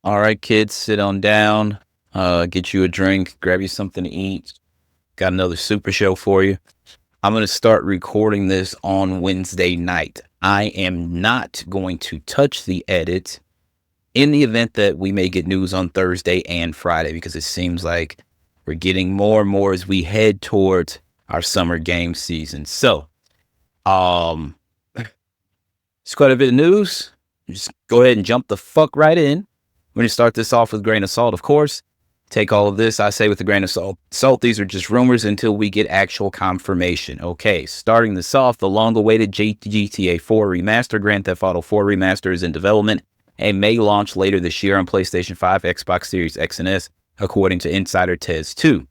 All right, kids, sit on down, get you a drink, grab you something to eat. Got another super show for you. I'm going to start recording this on Wednesday night. I am not going to touch the edit in the event that we may get news on Thursday and Friday, because it seems like we're getting more and more as we head towards our summer game season. So, it's quite a bit of news. Just go ahead and jump the fuck right in. We're going to start this off with a grain of salt, of course. Take all of this, I say, with a grain of salt. These are just rumors until we get actual confirmation. Okay, starting this off, the long-awaited GTA 4 Remaster, Grand Theft Auto 4 Remaster is in development and may launch later this year on PlayStation 5, Xbox Series X and S, according to insider Tez 2.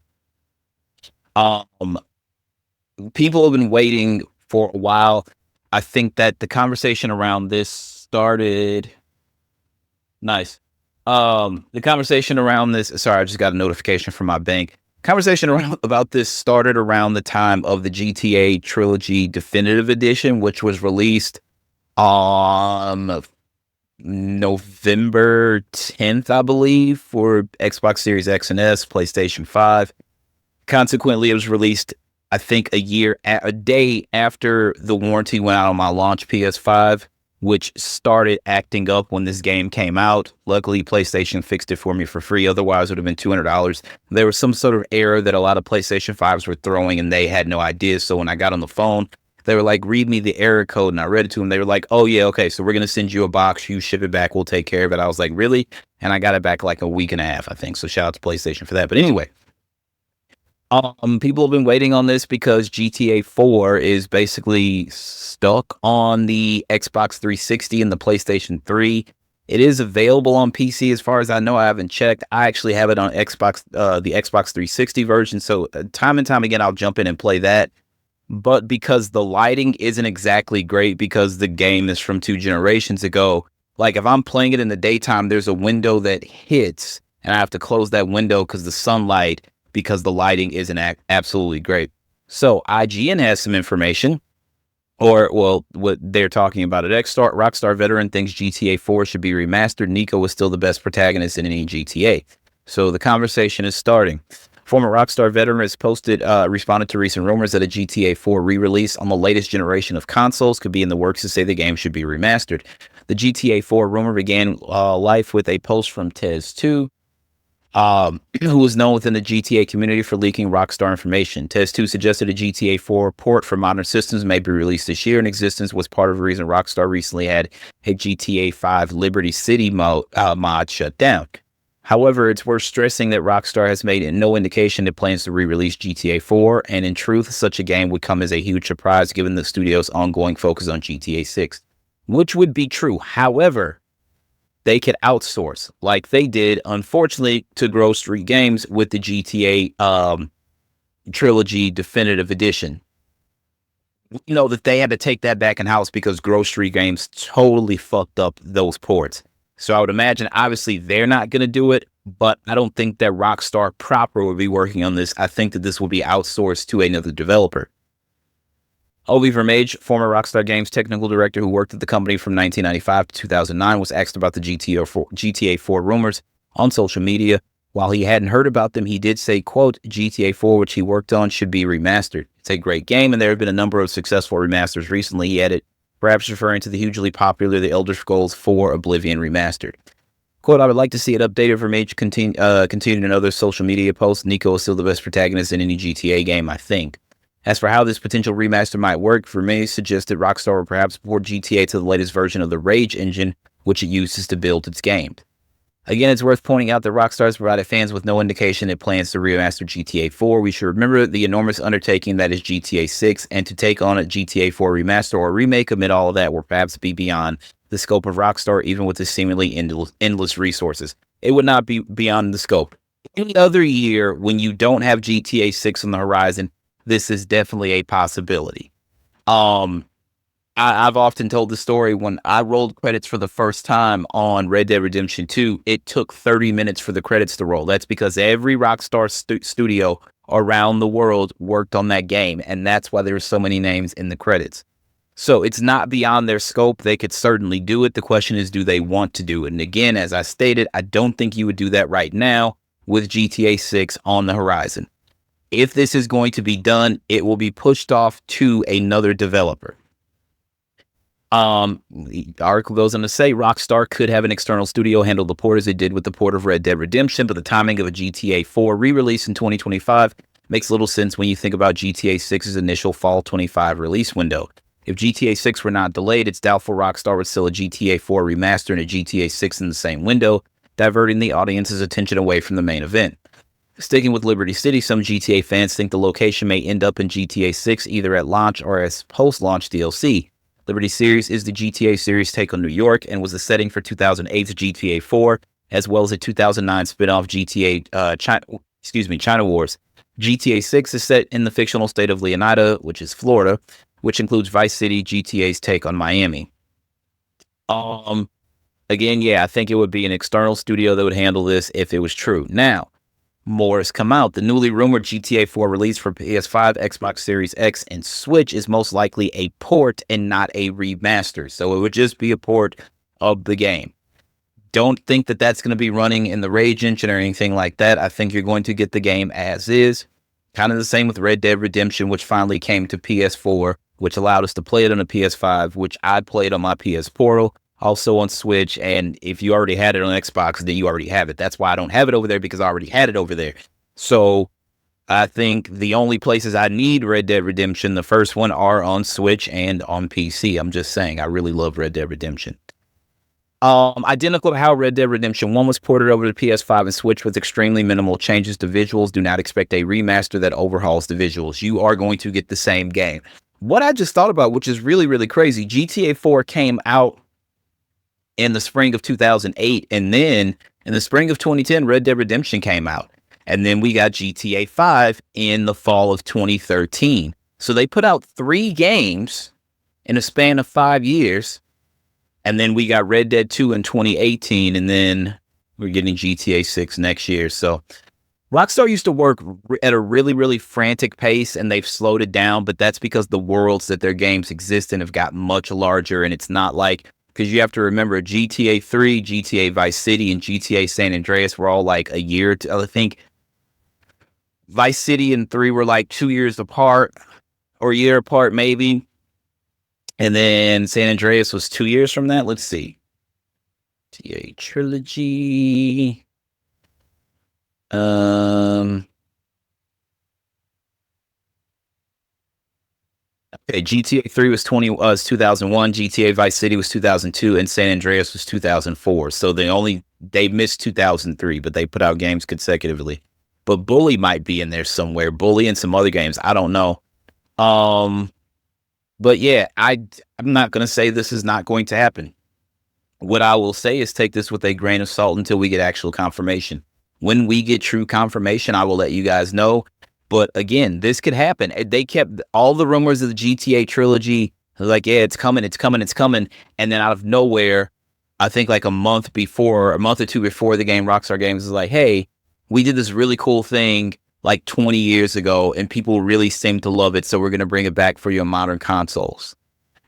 People have been waiting for a while. I think that the conversation around this started... Nice. The conversation around this, sorry, I just got a notification from my bank. Conversation about this started around the time of the GTA Trilogy Definitive Edition, which was released on November 10th, I believe, for Xbox Series X and S, PlayStation 5. Consequently, it was released, I think, a day after the warranty went out on my launch PS5, which started acting up when this game came out. Luckily, PlayStation fixed it for me for free. Otherwise, it would have been $200. There was some sort of error that a lot of PlayStation 5s were throwing, and they had no idea. So when I got on the phone, they were like, read me the error code, and I read it to them. They were like, oh, yeah, okay, so we're going to send you a box. You ship it back. We'll take care of it. I was like, really? And I got it back like a week and a half, I think. So shout out to PlayStation for that. But anyway, people have been waiting on this because GTA 4 is basically stuck on the Xbox 360 and the PlayStation 3. It is available on PC as far as I know. I haven't checked. I actually have it on Xbox, the Xbox 360 version. So time and time again, I'll jump in and play that. But because the lighting isn't exactly great because the game is from 2 generations ago, like if I'm playing it in the daytime, there's a window that hits and I have to close that window because the sunlight, because the lighting isn't absolutely great. So IGN has some information, or, well, what they're talking about at Rockstar veteran thinks GTA 4 should be remastered. Nico is still the best protagonist in any GTA. So the conversation is starting. Former Rockstar veteran has responded to recent rumors that a GTA 4 re-release on the latest generation of consoles could be in the works to say the game should be remastered. The GTA 4 rumor began life with a post from Tez 2, who was known within the GTA community for leaking Rockstar information. Tez 2 suggested a GTA 4 port for modern systems may be released this year. In existence was part of the reason Rockstar recently had a GTA 5 Liberty City mod shut down. However, it's worth stressing that Rockstar has made no indication it plans to re-release GTA 4, and in truth, such a game would come as a huge surprise given the studio's ongoing focus on GTA 6, which would be true. However, they could outsource like they did, unfortunately, to Grove Street Games with the GTA Trilogy Definitive Edition. You know, that they had to take that back in-house because Grove Street Games totally fucked up those ports. So I would imagine, obviously, they're not going to do it, but I don't think that Rockstar proper would be working on this. I think that this will be outsourced to another developer. Ovi Vermage, former Rockstar Games technical director who worked at the company from 1995 to 2009, was asked about the GTA 4 rumors on social media. While he hadn't heard about them, he did say, quote, GTA 4, which he worked on, should be remastered. It's a great game, and there have been a number of successful remasters recently, he added, perhaps referring to the hugely popular The Elder Scrolls 4 Oblivion Remastered. Quote, I would like to see it updated. Vermage continued in other social media posts. Nico is still the best protagonist in any GTA game, I think. As for how this potential remaster might work, Vermage suggested Rockstar would perhaps port GTA to the latest version of the Rage engine, which it uses to build its game. Again, it's worth pointing out that Rockstar has provided fans with no indication it plans to remaster GTA 4. We should remember the enormous undertaking that is GTA 6, and to take on a GTA 4 remaster or remake amid all of that will perhaps be beyond the scope of Rockstar, even with the seemingly endless resources. It would not be beyond the scope. Any other year, when you don't have GTA 6 on the horizon, this is definitely a possibility. I've often told the story when I rolled credits for the first time on Red Dead Redemption 2, it took 30 minutes for the credits to roll. That's because every Rockstar studio around the world worked on that game, and that's why there were so many names in the credits. So it's not beyond their scope. They could certainly do it. The question is, do they want to do it? And again, as I stated, I don't think you would do that right now with GTA 6 on the horizon. If this is going to be done, it will be pushed off to another developer. The article goes on to say Rockstar could have an external studio handle the port as it did with the port of Red Dead Redemption, but the timing of a GTA 4 re-release in 2025 makes little sense when you think about GTA 6's initial fall 25 release window. If GTA 6 were not delayed, it's doubtful Rockstar would sell a GTA 4 remaster and a GTA 6 in the same window, diverting the audience's attention away from the main event. Sticking with Liberty City, some GTA fans think the location may end up in GTA 6 either at launch or as post-launch DLC. Liberty Series is the GTA series take on New York and was the setting for 2008's GTA 4, as well as a 2009 spin-off China Wars. GTA 6 is set in the fictional state of Leonida, which is Florida, which includes Vice City, GTA's take on Miami. Again, yeah, I think it would be an external studio that would handle this if it was true. Now, more has come out. The newly rumored GTA 4 release for PS5, Xbox Series X, and Switch is most likely a port and not a remaster. So it would just be a port of the game. Don't think that that's going to be running in the Rage engine or anything like that. I think you're going to get the game as is. Kind of the same with Red Dead Redemption, which finally came to PS4, which allowed us to play it on a PS5, which I played on my PS Portal, also on Switch. And if you already had it on Xbox, then you already have it. That's why I don't have it over there, because I already had it over there. So I think the only places I need Red Dead Redemption, the first one, are on Switch and on PC. I'm just saying, I really love Red Dead Redemption. Identical to how Red Dead Redemption 1 was ported over to PS5 and Switch with extremely minimal changes to visuals. Do not expect a remaster that overhauls the visuals. You are going to get the same game. What I just thought about, which is really, really crazy, GTA 4 came out in the spring of 2008, and then in the spring of 2010, Red Dead Redemption came out. And then we got GTA 5 in the fall of 2013. So they put out 3 games in a span of 5 years. And then we got Red Dead 2 in 2018, and then we're getting GTA 6 next year. So Rockstar used to work at a really, really frantic pace, and they've slowed it down, but that's because the worlds that their games exist in have gotten much larger, and it's not like, because you have to remember GTA 3, GTA Vice City, and GTA San Andreas were all like a year to, I think Vice City and 3 were like 2 years apart, or a year apart maybe. And then San Andreas was 2 years from that. Let's see. GTA Trilogy. Okay, GTA 3 was 2001, GTA Vice City was 2002, and San Andreas was 2004. So they missed 2003, but they put out games consecutively. But Bully might be in there somewhere. Bully and some other games. I don't know. But yeah, I'm not going to say this is not going to happen. What I will say is take this with a grain of salt until we get actual confirmation. When we get true confirmation, I will let you guys know. But again, this could happen. They kept all the rumors of the GTA trilogy like, yeah, it's coming, it's coming, it's coming. And then out of nowhere, I think like a month or two before the game, Rockstar Games is like, hey, we did this really cool thing like 20 years ago, and people really seem to love it, so we're going to bring it back for your modern consoles.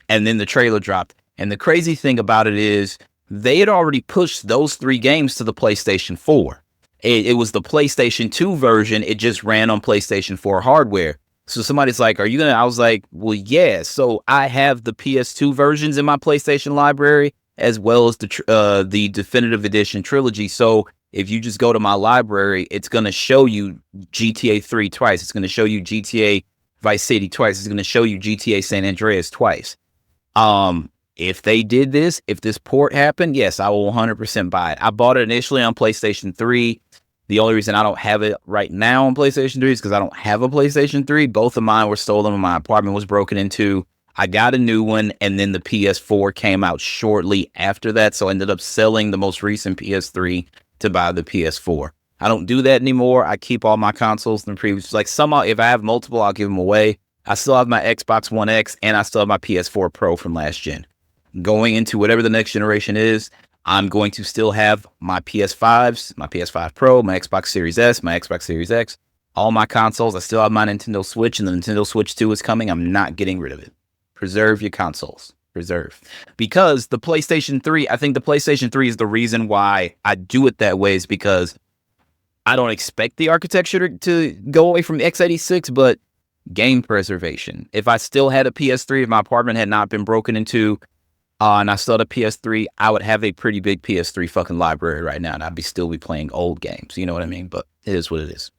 And then the trailer dropped. And the crazy thing about it is they had already pushed those 3 games to the PlayStation 4. It was the PlayStation 2 version. It just ran on PlayStation 4 hardware. So somebody's like, are you going to... I was like, well, yeah. So I have the PS2 versions in my PlayStation library, as well as the Definitive Edition trilogy. So if you just go to my library, it's going to show you GTA 3 twice. It's going to show you GTA Vice City twice. It's going to show you GTA San Andreas twice. If they did this, if this port happened, yes, I will 100% buy it. I bought it initially on PlayStation 3. The only reason I don't have it right now on PlayStation 3 is because I don't have a PlayStation 3. Both of mine were stolen when my apartment was broken into. I got a new one, and then the PS4 came out shortly after that, so I ended up selling the most recent PS3 to buy the PS4. I don't do that anymore. I keep all my consoles in the previous. Like if I have multiple, I'll give them away. I still have my Xbox One X, and I still have my PS4 Pro from last gen. Going into whatever the next generation is, I'm going to still have my PS5s, my PS5 Pro, my Xbox Series S, my Xbox Series X, all my consoles. I still have my Nintendo Switch, and the Nintendo Switch 2 is coming. I'm not getting rid of it. Preserve your consoles. Preserve. Because the PlayStation 3, I think the PlayStation 3 is the reason why I do it that way, is because I don't expect the architecture to go away from x86, but game preservation. If I still had a PS3, if my apartment had not been broken into, and I still had a PS3, I would have a pretty big PS3 fucking library right now, and I'd still be playing old games. You know what I mean? But it is what it is.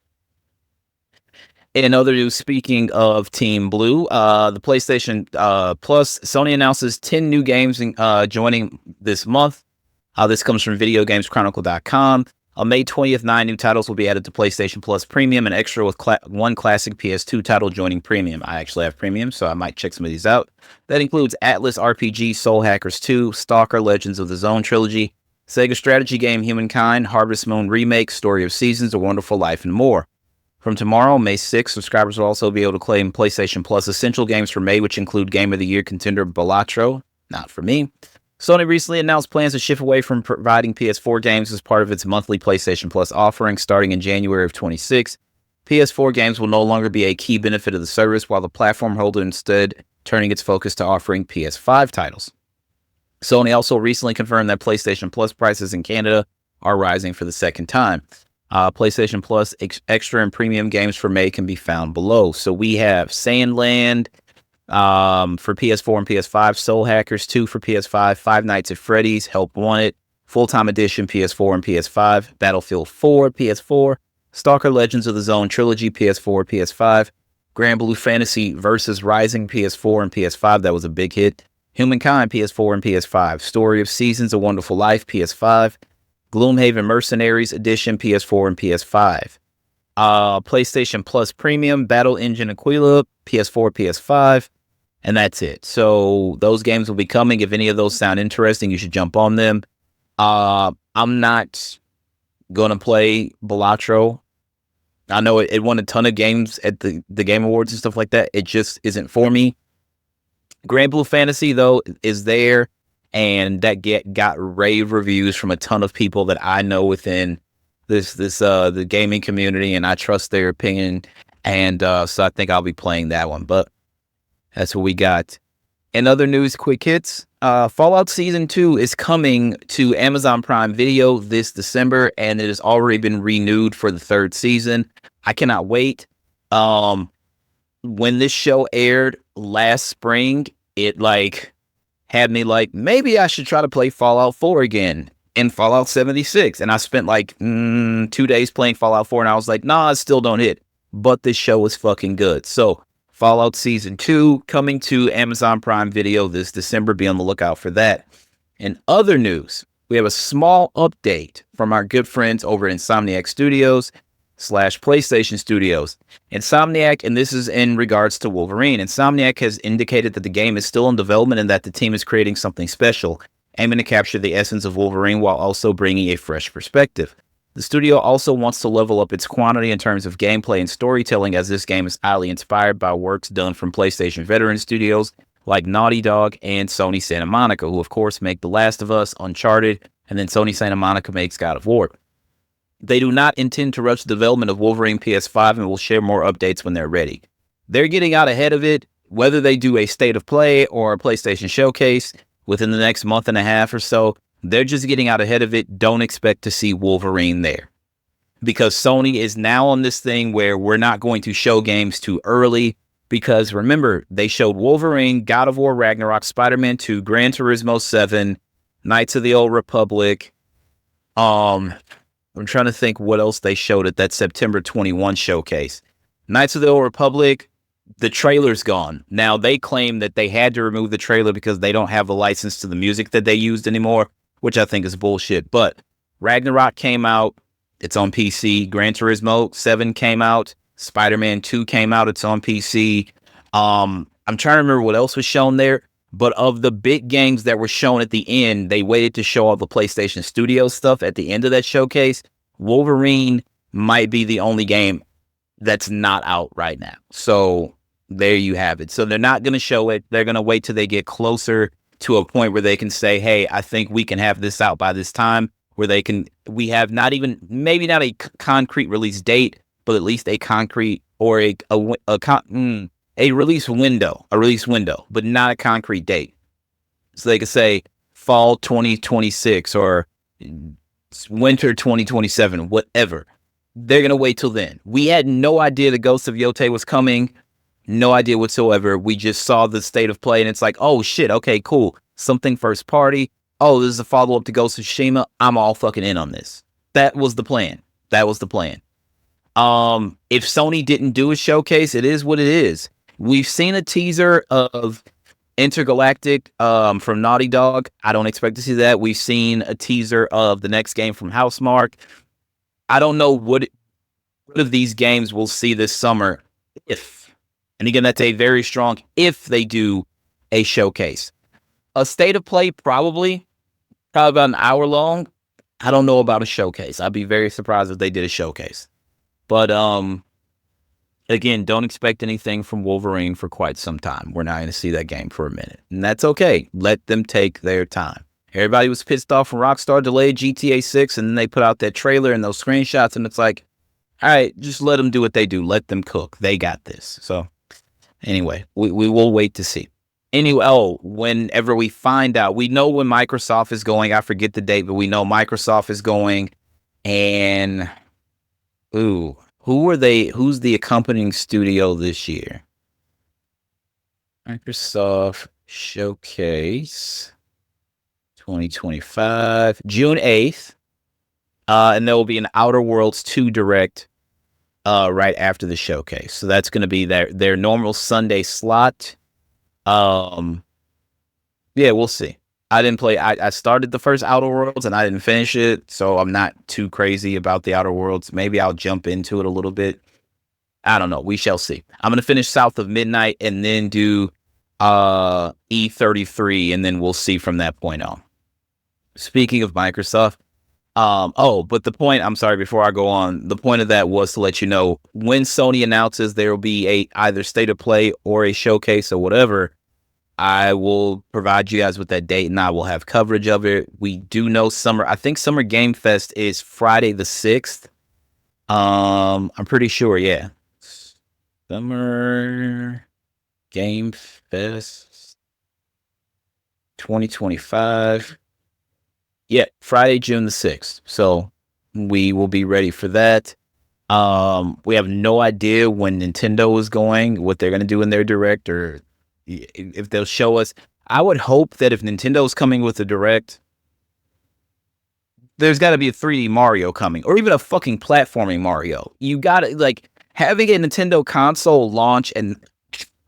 In other news, speaking of Team Blue, the PlayStation Plus, Sony announces 10 new games joining this month. This comes from VideoGamesChronicle.com. On May 20th, 9 new titles will be added to PlayStation Plus Premium, and extra with one classic PS2 title joining Premium. I actually have Premium, so I might check some of these out. That includes Atlas RPG, Soul Hackers 2, Stalker, Legends of the Zone Trilogy, Sega strategy game Humankind, Harvest Moon Remake, Story of Seasons, A Wonderful Life, and more. From tomorrow, May 6th, subscribers will also be able to claim PlayStation Plus Essential Games for May, which include Game of the Year contender Balatro. Not for me. Sony recently announced plans to shift away from providing PS4 games as part of its monthly PlayStation Plus offering starting in January of 26. PS4 games will no longer be a key benefit of the service, while the platform holder instead turning its focus to offering PS5 titles. Sony also recently confirmed that PlayStation Plus prices in Canada are rising for the second time. PlayStation Plus extra and premium games for May can be found below. So we have Sandland for PS4 and PS5, Soul Hackers 2 for PS5, Five Nights at Freddy's, Help Wanted, Full-Time Edition PS4 and PS5, Battlefield 4 PS4, Stalker Legends of the Zone Trilogy PS4, PS5, Grand Blue Fantasy vs. Rising PS4 and PS5, that was a big hit, Humankind PS4 and PS5, Story of Seasons, A Wonderful Life PS5, Gloomhaven Mercenaries Edition PS4 and PS5. PlayStation Plus Premium, Battle Engine Aquila, PS4, PS5, and that's it. So those games will be coming. If any of those sound interesting, you should jump on them. I'm not going to play Balatro. I know it won a ton of games at the Game Awards and stuff like that. It just isn't for me. Grand Blue Fantasy, though, is there, and that got rave reviews from a ton of people that I know within the gaming community, and I trust their opinion, and so I think I'll be playing that one. But that's what we got. In other news, quick hits. Fallout Season 2 is coming to Amazon Prime Video this December, and it has already been renewed for the third season. I cannot wait. When this show aired last spring, it had me maybe I should try to play Fallout 4 again and Fallout 76. And I spent 2 days playing Fallout 4, and I was like, nah, it still don't hit. But this show is fucking good. So Fallout Season 2 coming to Amazon Prime Video this December. Be on the lookout for that. In other news, we have a small update from our good friends over at Insomniac Studios / PlayStation Studios. Insomniac, and this is in regards to Wolverine, Insomniac has indicated that the game is still in development and that the team is creating something special, aiming to capture the essence of Wolverine while also bringing a fresh perspective. The studio also wants to level up its quantity in terms of gameplay and storytelling, as this game is highly inspired by works done from PlayStation veteran studios like Naughty Dog and Sony Santa Monica, who of course make The Last of Us, Uncharted, and then Sony Santa Monica makes God of War. They do not intend to rush the development of Wolverine PS5 and will share more updates when they're ready. They're getting out ahead of it, whether they do a state of play or a PlayStation showcase within the next month and a half or so. They're just getting out ahead of it. Don't expect to see Wolverine there, because Sony is now on this thing where we're not going to show games too early, because remember, they showed Wolverine, God of War Ragnarok, Spider-Man 2, Gran Turismo 7, Knights of the Old Republic. I'm trying to think what else they showed at that September 21 showcase. Knights of the Old Republic, the trailer's gone. Now, they claim that they had to remove the trailer because they don't have a license to the music that they used anymore, which I think is bullshit. But Ragnarok came out. It's on PC. Gran Turismo 7 came out. Spider-Man 2 came out. It's on PC. I'm trying to remember what else was shown there. But of the big games that were shown at the end, they waited to show all the PlayStation Studios stuff at the end of that showcase. Wolverine might be the only game that's not out right now. So there you have it. So they're not going to show it. They're going to wait till they get closer to a point where they can say, hey, I think we can have this out by this time, where we have maybe not a concrete release date, but at least a concrete or a release window, but not a concrete date. So they could say fall 2026 or winter 2027, whatever. They're going to wait till then. We had no idea the Ghost of Yotei was coming. No idea whatsoever. We just saw the state of play and it's like, oh shit, okay, cool. Something first party. Oh, this is a follow-up to Ghost of Tsushima. I'm all fucking in on this. That was the plan. If Sony didn't do a showcase, it is what it is. We've seen a teaser of Intergalactic from Naughty Dog. I don't expect to see that. We've seen a teaser of the next game from Housemarque. I don't know what of these games we'll see this summer if, and again, that's a very strong if they do a showcase. A state of play probably about an hour long. I don't know about a showcase. I'd be very surprised if they did a showcase. But again, don't expect anything from Wolverine for quite some time. We're not going to see that game for a minute. And that's okay. Let them take their time. Everybody was pissed off when Rockstar delayed GTA 6, and then they put out that trailer and those screenshots, and it's like, all right, just let them do what they do. Let them cook. They got this. So anyway, we will wait to see. Anyway, whenever we find out, we know when Microsoft is going. I forget the date, but we know Microsoft is going. And, who are they? Who's the accompanying studio this year? Microsoft Showcase 2025, June 8th. And there will be an Outer Worlds 2 Direct right after the showcase. So that's going to be their normal Sunday slot. Yeah, we'll see. I didn't play. I started the first Outer Worlds and I didn't finish it, so I'm not too crazy about the Outer Worlds. Maybe I'll jump into it a little bit. I don't know. We shall see. I'm gonna finish South of Midnight and then do E33, and then we'll see from that point on. Speaking of Microsoft, but the point, I'm sorry, before I go on, the point of that was to let you know when Sony announces there will be a either state of play or a showcase or whatever, I will provide you guys with that date and I will have coverage of it. We do know I think Summer Game Fest is Friday the 6th. I'm pretty sure, yeah. Summer Game Fest 2025. Yeah, Friday, June the 6th. So we will be ready for that. We have no idea when Nintendo is going, what they're going to do in their Direct, or if they'll show us. I would hope that if Nintendo's coming with a Direct, there's got to be a 3D Mario coming, or even a fucking platforming Mario. You got to, like, having a Nintendo console launch and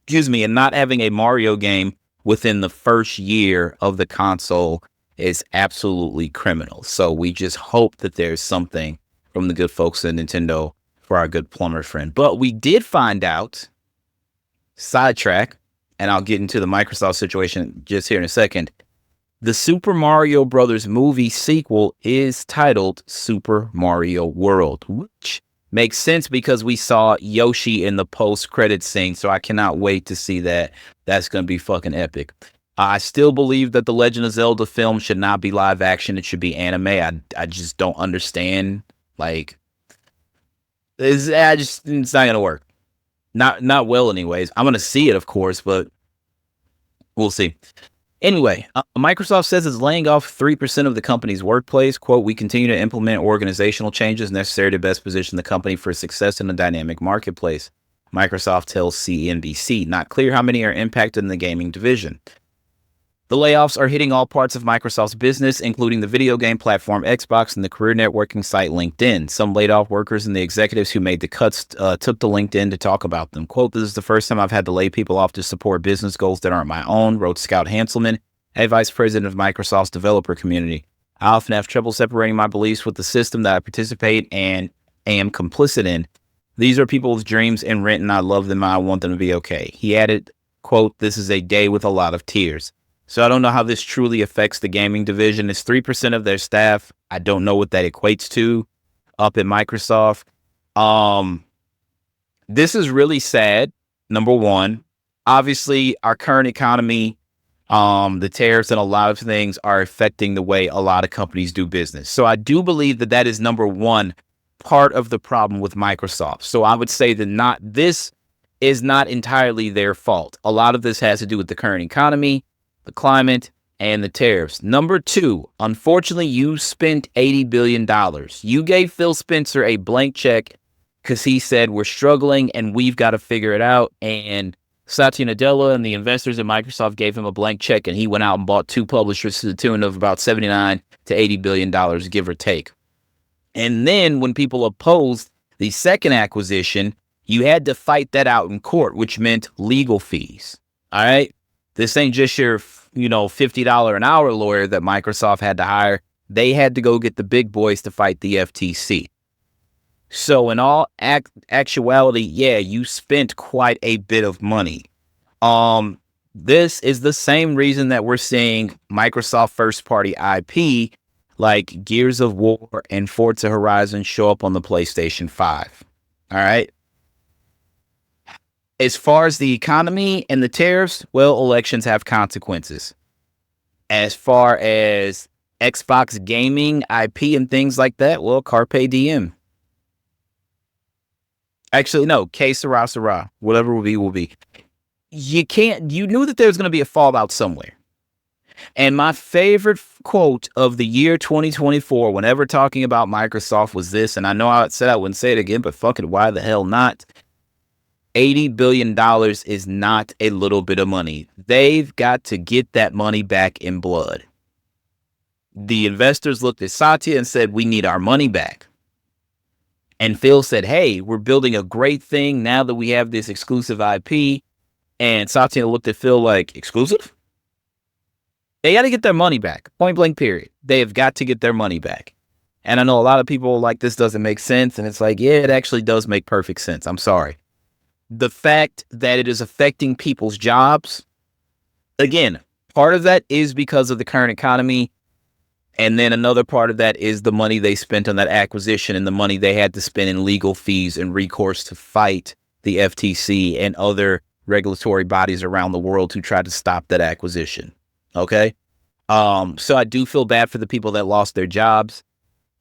not having a Mario game within the first year of the console is absolutely criminal. So we just hope that there's something from the good folks at Nintendo for our good plumber friend. But we did find out, sidetrack, and I'll get into the Microsoft situation just here in a second. The Super Mario Brothers movie sequel is titled Super Mario World, which makes sense because we saw Yoshi in the post-credits scene, so I cannot wait to see that. That's going to be fucking epic. I still believe that the Legend of Zelda film should not be live action. It should be anime. I just don't understand. Like, it's not going to work. Not well anyways. I'm going to see it, of course, but we'll see. Anyway, Microsoft says it's laying off 3% of the company's workplace. Quote, we continue to implement organizational changes necessary to best position the company for success in a dynamic marketplace. Microsoft tells CNBC. Not clear how many are impacted in the gaming division. The layoffs are hitting all parts of Microsoft's business, including the video game platform Xbox and the career networking site LinkedIn. Some laid off workers and the executives who made the cuts took to LinkedIn to talk about them. Quote, this is the first time I've had to lay people off to support business goals that aren't my own, wrote Scout Hanselman, a vice president of Microsoft's developer community. I often have trouble separating my beliefs with the system that I participate and am complicit in. These are people's dreams and rent, and I love them and I want them to be okay. He added, quote, this is a day with a lot of tears. So I don't know how this truly affects the gaming division. It's 3% of their staff. I don't know what that equates to up at Microsoft. This is really sad. Number one, obviously our current economy, the tariffs and a lot of things are affecting the way a lot of companies do business. So I do believe that is number one part of the problem with Microsoft. So I would say that not this is not entirely their fault. A lot of this has to do with the current economy, the climate, and the tariffs. Number two, unfortunately, you spent $80 billion. You gave Phil Spencer a blank check because he said, we're struggling and we've got to figure it out. And Satya Nadella and the investors at Microsoft gave him a blank check, and he went out and bought two publishers to the tune of about $79 to $80 billion, give or take. And then when people opposed the second acquisition, you had to fight that out in court, which meant legal fees. All right. This ain't just your, $50 an hour lawyer that Microsoft had to hire. They had to go get the big boys to fight the FTC. So in all actuality, yeah, you spent quite a bit of money. This is the same reason that we're seeing Microsoft first-party IP like Gears of War and Forza Horizon show up on the PlayStation 5. All right. As far as the economy and the tariffs, well, elections have consequences. As far as Xbox gaming, IP, and things like that, well, carpe diem. Actually, no, que sera, sera. Whatever will be, will be. You knew that there was going to be a fallout somewhere. And my favorite quote of the year 2024, whenever talking about Microsoft, was this, and I know I said I wouldn't say it again, but fuck it, why the hell not? $80 billion is not a little bit of money. They've got to get that money back in blood. The investors looked at Satya and said, we need our money back. And Phil said, hey, we're building a great thing now that we have this exclusive IP. And Satya looked at Phil like, exclusive? They got to get their money back. Point blank, period. They have got to get their money back. And I know a lot of people like this doesn't make sense. And it's like, yeah, it actually does make perfect sense. I'm sorry. The fact that it is affecting people's jobs, again, part of that is because of the current economy. And then another part of that is the money they spent on that acquisition and the money they had to spend in legal fees and recourse to fight the FTC and other regulatory bodies around the world who tried to stop that acquisition. Okay. So I do feel bad for the people that lost their jobs.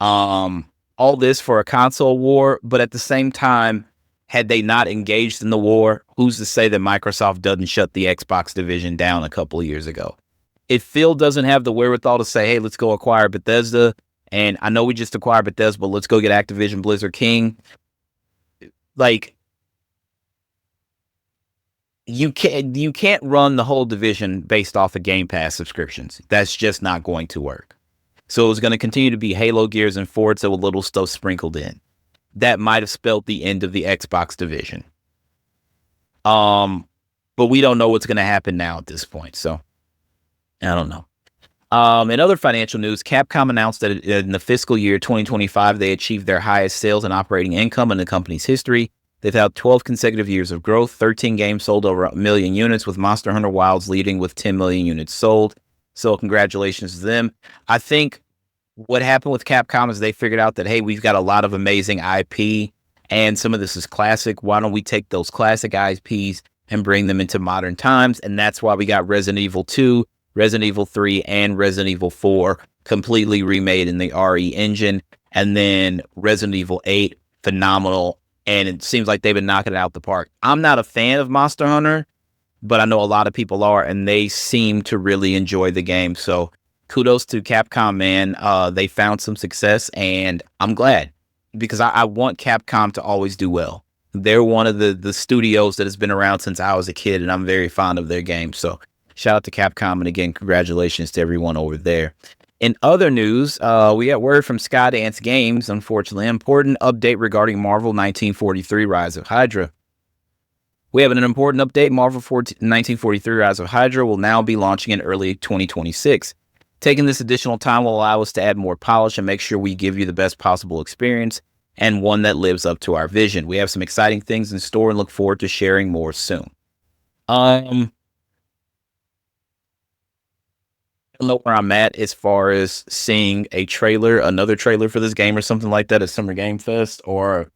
All this for a console war, but at the same time, had they not engaged in the war, who's to say that Microsoft doesn't shut the Xbox division down a couple of years ago? If Phil doesn't have the wherewithal to say, hey, let's go acquire Bethesda, and I know we just acquired Bethesda, but let's go get Activision Blizzard King. Like, you can't run the whole division based off of Game Pass subscriptions. That's just not going to work. So it's going to continue to be Halo, Gears, and Forza with little stuff sprinkled in. That might have spelled the end of the Xbox division. But we don't know what's going to happen now at this point. So I don't know. In other financial news, Capcom announced that in the fiscal year 2025, they achieved their highest sales and operating income in the company's history. They've had 12 consecutive years of growth, 13 games sold over 1 million units, with Monster Hunter Wilds leading with 10 million units sold. So congratulations to them. I think what happened with Capcom is they figured out that, hey, we've got a lot of amazing IP and some of this is classic. Why don't we take those classic IPs and bring them into modern times? And that's why we got Resident Evil 2, Resident Evil 3, and Resident Evil 4 completely remade in the RE engine. And then Resident Evil 8, phenomenal. And it seems like they've been knocking it out the park. I'm not a fan of Monster Hunter, but I know a lot of people are, and they seem to really enjoy the game. So kudos to Capcom, man. They found some success, and I'm glad because I want Capcom to always do well. They're one of the studios that has been around since I was a kid, and I'm very fond of their games. So shout out to Capcom, and again, congratulations to everyone over there. In other news, we got word from Skydance Games, unfortunately, important update regarding Marvel 1943 Rise of Hydra. We have an important update. Marvel 1943 Rise of Hydra will now be launching in early 2026. Taking this additional time will allow us to add more polish and make sure we give you the best possible experience and one that lives up to our vision. We have some exciting things in store and look forward to sharing more soon. I don't know where I'm at as far as seeing a trailer, another trailer for this game or something like that at Summer Game Fest or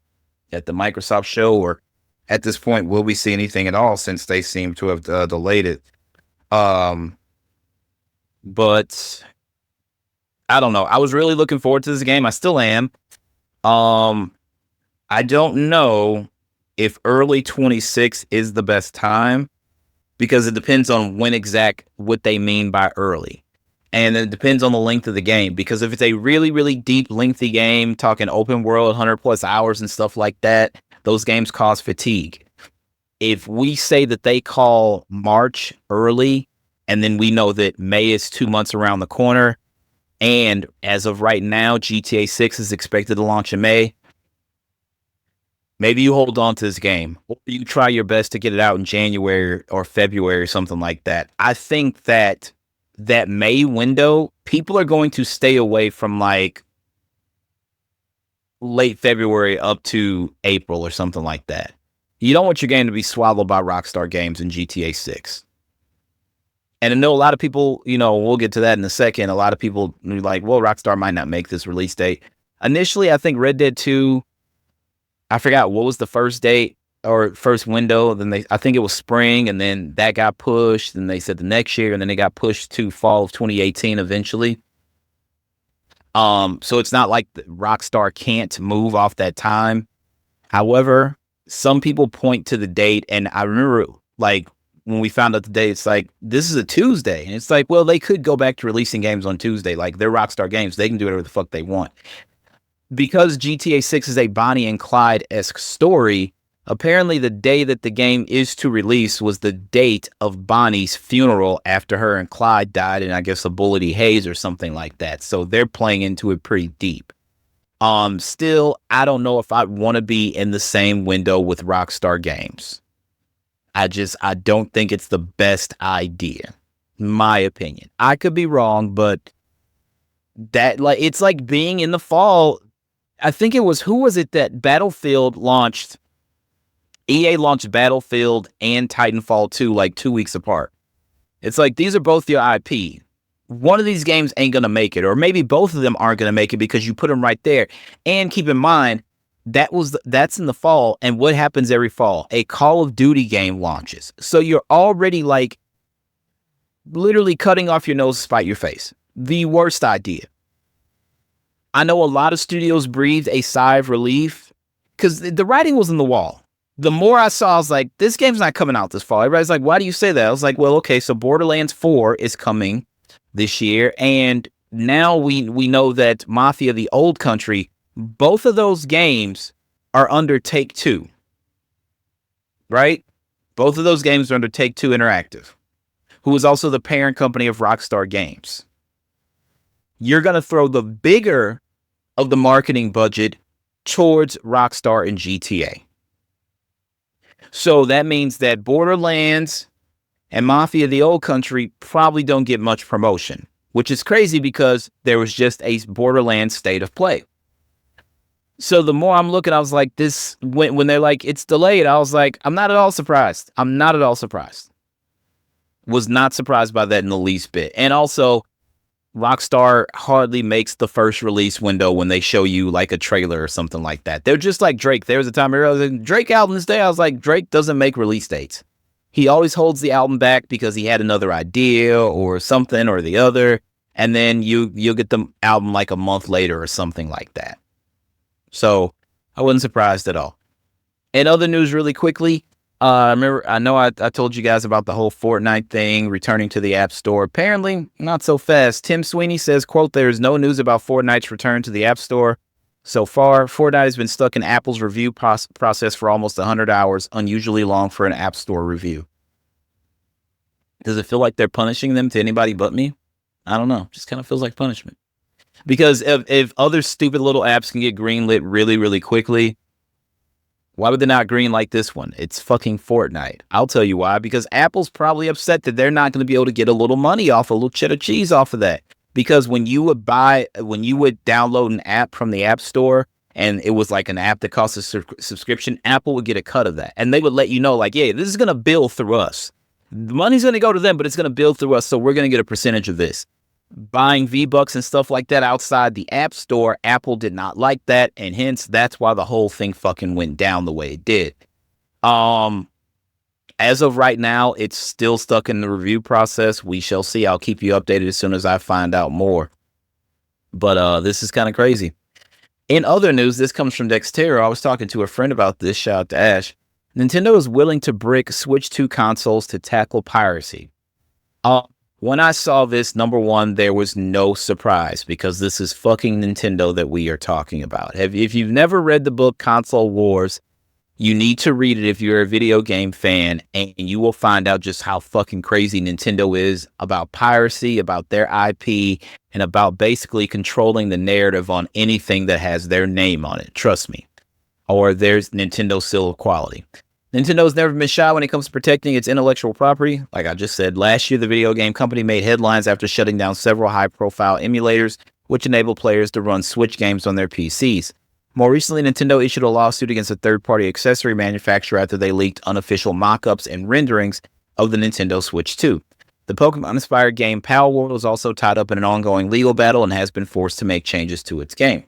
at the Microsoft show, or at this point, will we see anything at all since they seem to have delayed it? But I don't know. I was really looking forward to this game. I still am. I don't know if early 26 is the best time, because it depends on what they mean by early. And it depends on the length of the game, because if it's a really, really deep, lengthy game, talking open world, 100 plus hours and stuff like that, those games cause fatigue. If we say that they call March early, and then we know that May is 2 months around the corner, and as of right now, GTA 6 is expected to launch in May, maybe you hold on to this game, or you try your best to get it out in January or February or something like that. I think that May window, people are going to stay away from like late February up to April or something like that. You don't want your game to be swallowed by Rockstar Games in GTA 6. And I know a lot of people, we'll get to that in a second. A lot of people are like, well, Rockstar might not make this release date. Initially, I think Red Dead 2, I forgot what was the first date or first window. Then I think it was spring, and then that got pushed. And they said the next year, and then it got pushed to fall of 2018 eventually. So it's not like Rockstar can't move off that time. However, some people point to the date, and I remember like when we found out the date, it's like, this is a Tuesday. And it's like, well, they could go back to releasing games on Tuesday. Like, they're Rockstar Games. They can do whatever the fuck they want. Because GTA 6 is a Bonnie and Clyde-esque story, apparently the day that the game is to release was the date of Bonnie's funeral after her and Clyde died in, I guess, a bullet he hazed or something like that. So they're playing into it pretty deep. Still, I don't know if I want to be in the same window with Rockstar Games. I don't think it's the best idea, my opinion. I could be wrong, but it's like being in the fall. I think it was, who was it that Battlefield launched? EA launched Battlefield and Titanfall 2 like 2 weeks apart. It's like, these are both your IP. One of these games ain't going to make it, or maybe both of them aren't going to make it because you put them right there. And keep in mind, that's in the fall, and what happens every fall? A Call of Duty game launches. So you're already like literally cutting off your nose to spite your face. The worst idea. I know a lot of studios breathed a sigh of relief because the writing was on the wall. The more I saw, I was like, this game's not coming out this fall. Everybody's like, why do you say that? I was like, well, okay, so Borderlands 4 is coming this year, and now we know that Mafia: The Old Country, both of those games are under Take-Two, right? Both of those games are under Take-Two Interactive, who is also the parent company of Rockstar Games. You're going to throw the bigger of the marketing budget towards Rockstar and GTA. So that means that Borderlands and Mafia: The Old Country probably don't get much promotion, which is crazy because there was just a Borderlands State of Play. So the more I'm looking, I was like, when they're like, it's delayed, I was like, I'm not at all surprised. Was not surprised by that in the least bit. And also, Rockstar hardly makes the first release window when they show you like a trailer or something like that. They're just like Drake. There was a time where I was like, Drake album this day. I was like, Drake doesn't make release dates. He always holds the album back because he had another idea or something or the other. And then you'll get the album like a month later or something like that. So I wasn't surprised at all. And other news really quickly. I know I told you guys about the whole Fortnite thing returning to the App Store. Apparently, not so fast. Tim Sweeney says, quote, there is no news about Fortnite's return to the App Store so far. Fortnite has been stuck in Apple's review process for almost 100 hours, unusually long for an App Store review. Does it feel like they're punishing them to anybody but me? I don't know. Just kind of feels like punishment. Because if other stupid little apps can get greenlit really, really quickly, why would they not greenlight this one? It's fucking Fortnite. I'll tell you why. Because Apple's probably upset that they're not going to be able to get a little money off, a little cheddar cheese off of that. Because when you would download an app from the App Store and it was like an app that cost a subscription, Apple would get a cut of that. And they would let you know, like, yeah, this is going to bill through us. The money's going to go to them, but it's going to bill through us. So we're going to get a percentage of this. Buying V-Bucks and stuff like that outside the App Store, Apple did not like that, and hence that's why the whole thing fucking went down the way it did. As of right now, it's still stuck in the review process. We shall see. I'll keep you updated as soon as I find out more. But this is kind of crazy. In other news, this comes from Dextero. I was talking to a friend about this. Shout out to Ash. Nintendo is willing to brick Switch 2 consoles to tackle piracy. When I saw this, number one, there was no surprise because this is fucking Nintendo that we are talking about. If you've never read the book Console Wars, you need to read it if you're a video game fan, and you will find out just how fucking crazy Nintendo is about piracy, about their IP, and about basically controlling the narrative on anything that has their name on it. Trust me. Or there's Nintendo seal of quality. Nintendo's never been shy when it comes to protecting its intellectual property. Like I just said, last year, the video game company made headlines after shutting down several high-profile emulators, which enable players to run Switch games on their PCs. More recently, Nintendo issued a lawsuit against a third-party accessory manufacturer after they leaked unofficial mock-ups and renderings of the Nintendo Switch 2. The Pokemon-inspired game Pal World is also tied up in an ongoing legal battle and has been forced to make changes to its game.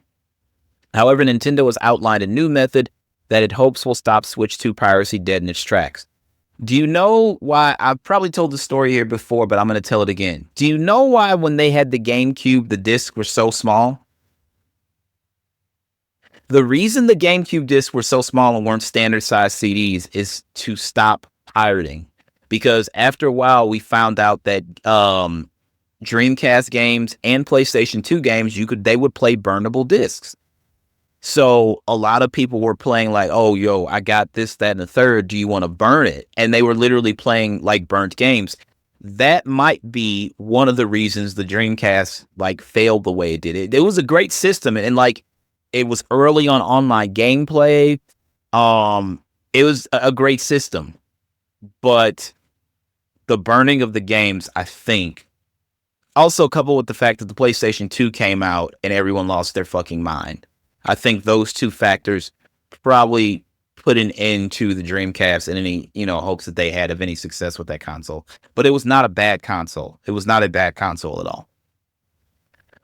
However, Nintendo has outlined a new method that it hopes will stop Switch 2 piracy dead in its tracks. Do you know why? I've probably told the story here before, but I'm going to tell it again. Do you know why when they had the GameCube, the discs were so small? The reason the GameCube discs were so small and weren't standard size CDs is to stop pirating. Because after a while, we found out that Dreamcast games and PlayStation 2 games, they would play burnable discs. So a lot of people were playing like, oh, yo, I got this, that, and the third. Do you want to burn it? And they were literally playing like burnt games. That might be one of the reasons the Dreamcast like failed the way it did. It was a great system, and like it was early on online gameplay. It was a great system, but the burning of the games, I think, also coupled with the fact that the PlayStation 2 came out and everyone lost their fucking mind. I think those two factors probably put an end to the Dreamcast and any, hopes that they had of any success with that console. But it was not a bad console. It was not a bad console at all.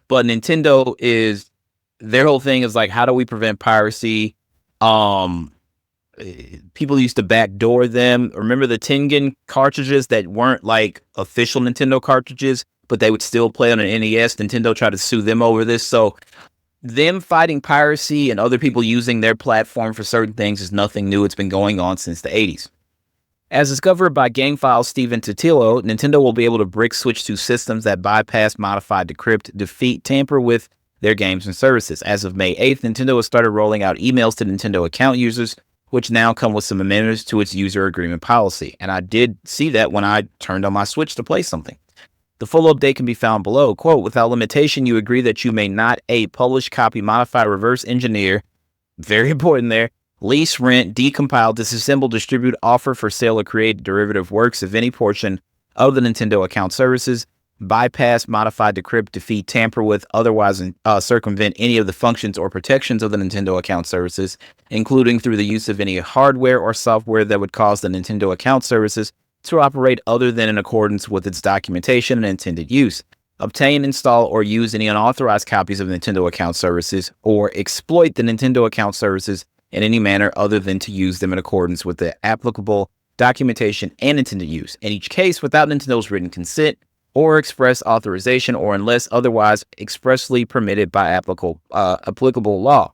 But Nintendo their whole thing is like, how do we prevent piracy? People used to backdoor them. Remember the Tengen cartridges that weren't like official Nintendo cartridges, but they would still play on an NES? Nintendo tried to sue them over this. So them fighting piracy and other people using their platform for certain things is nothing new. It's been going on since the 80s. As discovered by GameFile's Steven Totilo, Nintendo will be able to brick Switch 2 systems that bypass, modify, decrypt, defeat, tamper with their games and services. As of May 8th, Nintendo has started rolling out emails to Nintendo account users, which now come with some amendments to its user agreement policy. And I did see that when I turned on my Switch to play something. The full update can be found below. Quote, without limitation, you agree that you may not A, publish, copy, modify, reverse engineer, very important there, lease, rent, decompile, disassemble, distribute, offer for sale, or create derivative works of any portion of the Nintendo account services, bypass, modify, decrypt, defeat, tamper with, otherwise circumvent any of the functions or protections of the Nintendo account services, including through the use of any hardware or software that would cause the Nintendo account services to operate other than in accordance with its documentation and intended use. Obtain, install, or use any unauthorized copies of Nintendo account services, or exploit the Nintendo account services in any manner other than to use them in accordance with the applicable documentation and intended use. In each case, without Nintendo's written consent or express authorization, or unless otherwise expressly permitted by applicable law.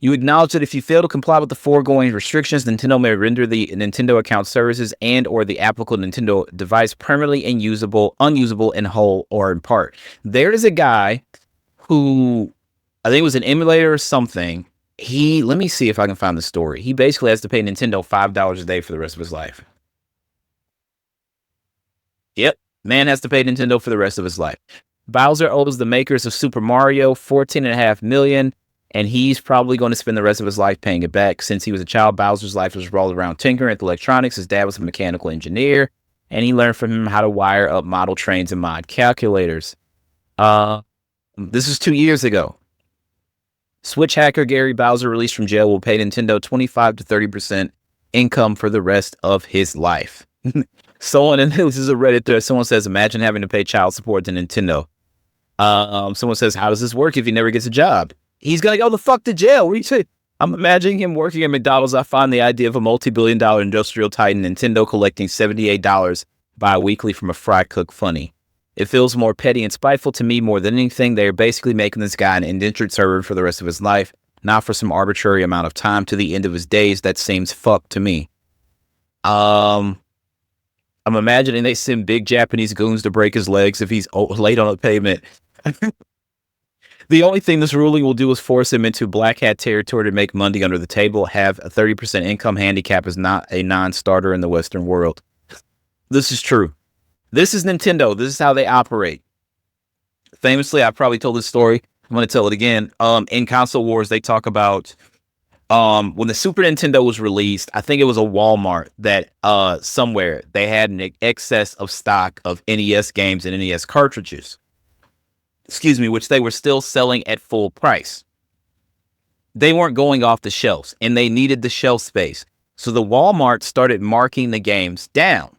You acknowledge that if you fail to comply with the foregoing restrictions, Nintendo may render the Nintendo account services and or the applicable Nintendo device permanently unusable in whole or in part. There is a guy who, I think it was an emulator or something. Let me see if I can find the story. He basically has to pay Nintendo $5 a day for the rest of his life. Yep, man has to pay Nintendo for the rest of his life. Bowser owes the makers of Super Mario $14.5 million. And he's probably going to spend the rest of his life paying it back. Since he was a child, Bowser's life was rolled around tinkering with electronics. His dad was a mechanical engineer, and he learned from him how to wire up model trains and mod calculators. This is 2 years ago. Switch hacker Gary Bowser, released from jail, will pay Nintendo 25 to 30% income for the rest of his life. And this is a Reddit thread. Someone says, imagine having to pay child support to Nintendo. Someone says, how does this work if he never gets a job? He's going to go the fuck to jail. What do you say? I'm imagining him working at McDonald's. I find the idea of a multi-billion-dollar industrial titan, Nintendo, collecting $78 bi-weekly from a fry cook funny. It feels more petty and spiteful to me more than anything. They are basically making this guy an indentured servant for the rest of his life, not for some arbitrary amount of time to the end of his days. That seems fucked to me. Um, I'm imagining they send big Japanese goons to break his legs if he's late on a payment. The only thing this ruling will do is force him into black hat territory to make money under the table. Have a 30% income handicap is not a non-starter in the Western world. This is true. This is Nintendo. This is how they operate. Famously, I probably told this story. I'm going to tell it again. In Console Wars, they talk about when the Super Nintendo was released. I think it was a Walmart that somewhere they had an excess of stock of NES games and NES cartridges. Excuse me, which they were still selling at full price. They weren't going off the shelves, and they needed the shelf space. So the Walmart started marking the games down,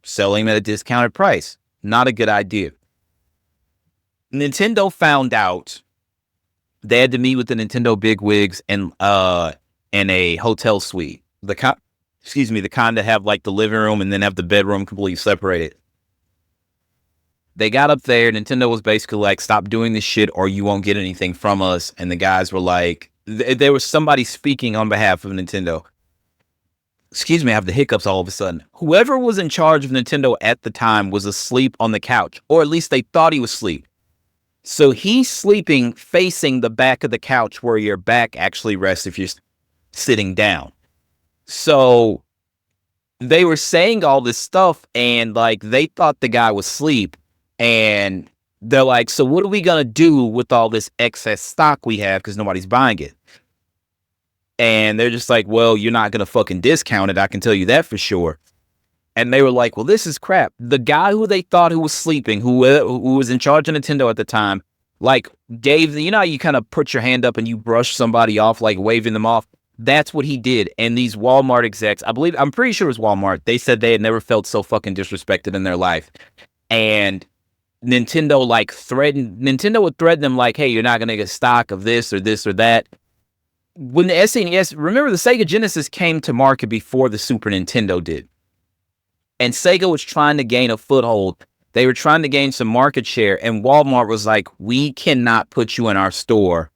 selling them at a discounted price. Not a good idea. Nintendo found out. They had to meet with the Nintendo bigwigs in a hotel suite. The kind that have like the living room and then have the bedroom completely separated. They got up there. Nintendo was basically like, "Stop doing this shit, or you won't get anything from us." And the guys were like, there was somebody speaking on behalf of Nintendo. Excuse me, I have the hiccups all of a sudden. Whoever was in charge of Nintendo at the time was asleep on the couch, or at least they thought he was asleep. So he's sleeping facing the back of the couch where your back actually rests if you're sitting down. So they were saying all this stuff, and like they thought the guy was asleep, and they're like, "So what are we gonna do with all this excess stock we have because nobody's buying it?" And they're just like, "Well, you're not gonna fucking discount it, I can tell you that for sure." And they were like, "Well, this is crap." The guy who they thought who was sleeping, who was in charge of Nintendo at the time, like gave the, you know how you kind of put your hand up and you brush somebody off, like waving them off? That's what he did. And these Walmart execs, I'm pretty sure it was Walmart, they said they had never felt so fucking disrespected in their life. And Nintendo would threaten them like, "Hey, you're not going to get stock of this or that." When the SNES, remember the Sega Genesis came to market before the Super Nintendo did. And Sega was trying to gain a foothold. They were trying to gain some market share. And Walmart was like, "We cannot put you in our store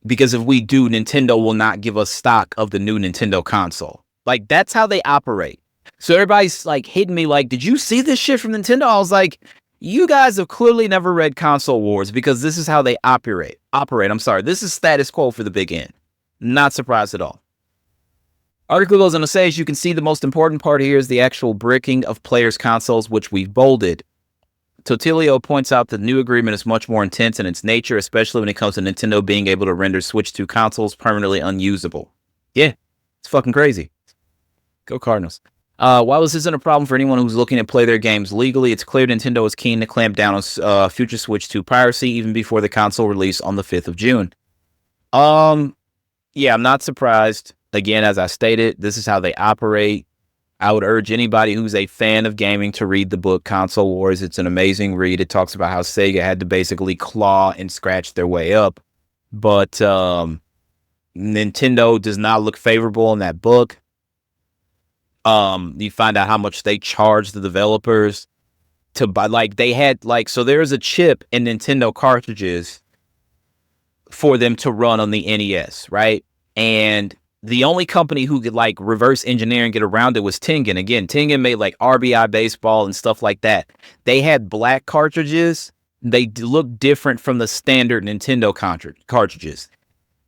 because if we do, Nintendo will not give us stock of the new Nintendo console." Like, that's how they operate. So everybody's like hitting me like, "Did you see this shit from Nintendo?" I was like, you guys have clearly never read Console Wars because this is how they operate. I'm sorry. This is status quo for the big end. Not surprised at all. Article goes on to say, as you can see, the most important part here is the actual bricking of players' consoles, which we've bolded. Totilio points out the new agreement is much more intense in its nature, especially when it comes to Nintendo being able to render Switch 2 consoles permanently unusable. Yeah, it's fucking crazy. Go Cardinals. While this isn't a problem for anyone who's looking to play their games legally, it's clear Nintendo is keen to clamp down on future Switch 2 piracy even before the console release on the 5th of June. Yeah, I'm not surprised. Again, as I stated, this is how they operate. I would urge anybody who's a fan of gaming to read the book Console Wars. It's an amazing read. It talks about how Sega had to basically claw and scratch their way up. But Nintendo does not look favorable in that book. You find out how much they charge the developers to buy. Like, they had, like, so there's a chip in Nintendo cartridges for them to run on the NES, right? And the only company who could like reverse engineer and get around it was Tengen. Again, Tengen made like RBI Baseball and stuff like that. They had black cartridges. They looked different from the standard Nintendo cartridges.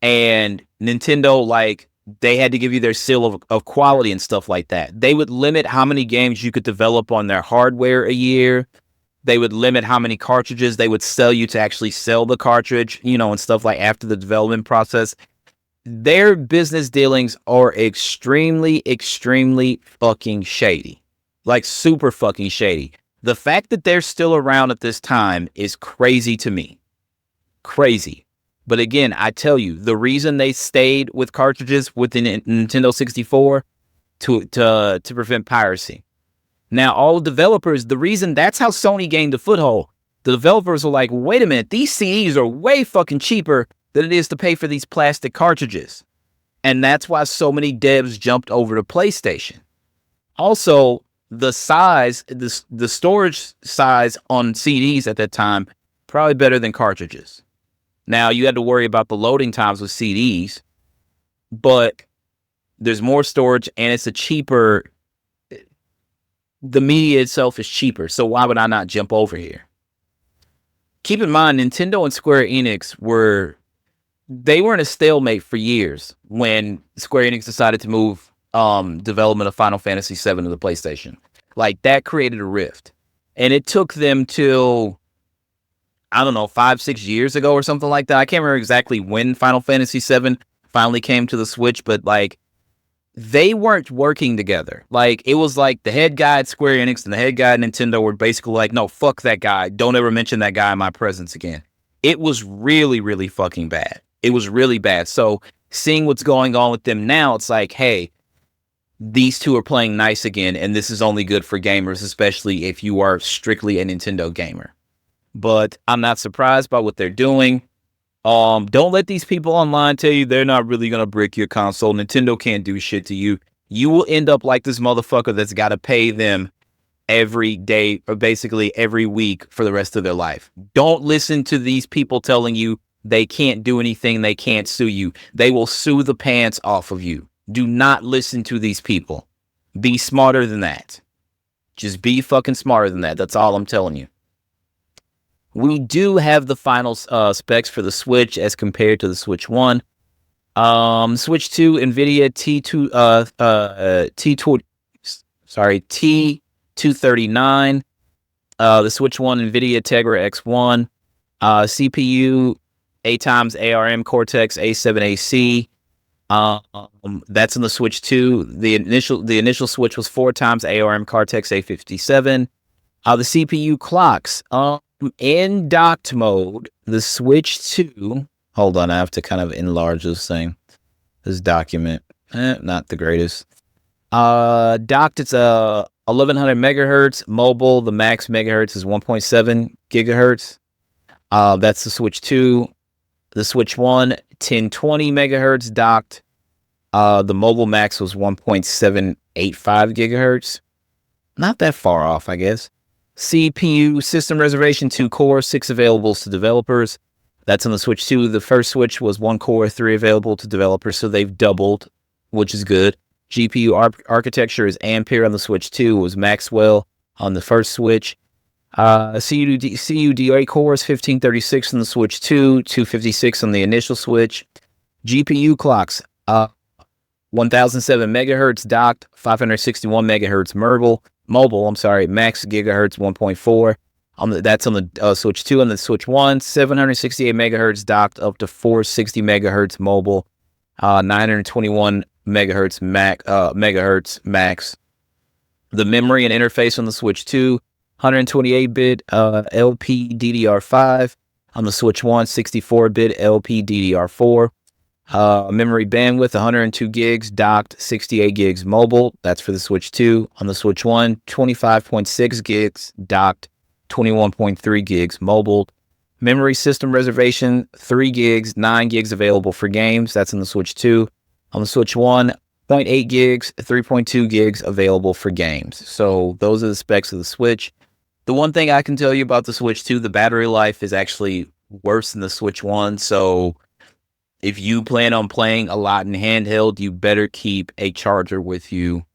And Nintendo, like, they had to give you their seal of quality and stuff like that. They would limit how many games you could develop on their hardware a year. They would limit how many cartridges they would sell you to actually sell the cartridge, you know, and stuff like after the development process. Their business dealings are extremely, extremely fucking shady. Like, super fucking shady. The fact that they're still around at this time is crazy to me. Crazy. But again, I tell you, the reason they stayed with cartridges with the Nintendo 64 to prevent piracy. Now, all developers, the reason that's how Sony gained a foothold. The developers are like, wait a minute, these CDs are way fucking cheaper than it is to pay for these plastic cartridges. And that's why so many devs jumped over to PlayStation. Also, the size, the storage size on CDs at that time, probably better than cartridges. Now, you had to worry about the loading times with CDs, but there's more storage and it's a cheaper the media itself is cheaper. So why would I not jump over here? Keep in mind, Nintendo and Square Enix were in a stalemate for years when Square Enix decided to move development of Final Fantasy VII to the PlayStation. Like, that created a rift. And it took them till, I don't know, 5-6 years ago or something like that. I can't remember exactly when Final Fantasy VII finally came to the Switch, but like, they weren't working together. Like, it was like the head guy at Square Enix and the head guy at Nintendo were basically like, no, fuck that guy. Don't ever mention that guy in my presence again. It was really, really fucking bad. It was really bad. So seeing what's going on with them now, it's like, hey, these two are playing nice again, and this is only good for gamers, especially if you are strictly a Nintendo gamer. But I'm not surprised by what they're doing. Don't let these people online tell you they're not really going to brick your console. Nintendo can't do shit to you. You will end up like this motherfucker that's got to pay them every day or basically every week for the rest of their life. Don't listen to these people telling you they can't do anything. They can't sue you. They will sue the pants off of you. Do not listen to these people. Be smarter than that. Just be fucking smarter than that. That's all I'm telling you. We do have the final specs for the Switch as compared to the Switch 1. Switch 2 NVIDIA T239. The Switch 1 NVIDIA Tegra X1. CPU 8x ARM Cortex A7AC. That's in the Switch 2. The initial Switch was 4x ARM Cortex A57. The CPU clocks. In docked mode, the Switch 2. Hold on, I have to kind of enlarge this thing. This document. Not the greatest. Docked, it's 1100 megahertz. Mobile, the max megahertz is 1.7 gigahertz. That's the Switch 2. The Switch 1, 1020 megahertz docked. The mobile max was 1.785 gigahertz. Not that far off, I guess. CPU system reservation, 2 core, 6 availables to developers. That's on the Switch 2. The first Switch was 1 core, 3 available to developers, so they've doubled, which is good. GPU architecture is Ampere on the Switch 2. It was Maxwell on the first Switch. CUDA cores, 1536 on the Switch 2, 256 on the initial Switch. GPU clocks, 1007 megahertz docked, 561 megahertz mobile, max gigahertz 1.4. That's on the Switch 2. On the Switch 1, 768 megahertz docked up to 460 megahertz mobile, 921 megahertz max. The memory and interface on the Switch 2, 128-bit LPDDR5. On the Switch 1, 64-bit LPDDR4. Memory bandwidth, 102 gigs docked, 68 gigs mobile. That's for the Switch 2. On the Switch 1, 25.6 gigs docked, 21.3 gigs mobile. Memory system reservation, 3 gigs, 9 gigs available for games. That's in the Switch 2. On the Switch 1, 0.8 gigs, 3.2 gigs available for games. So those are the specs of the Switch. The one thing I can tell you about the Switch 2, the battery life is actually worse than the Switch 1. So if you plan on playing a lot in handheld, you better keep a charger with you.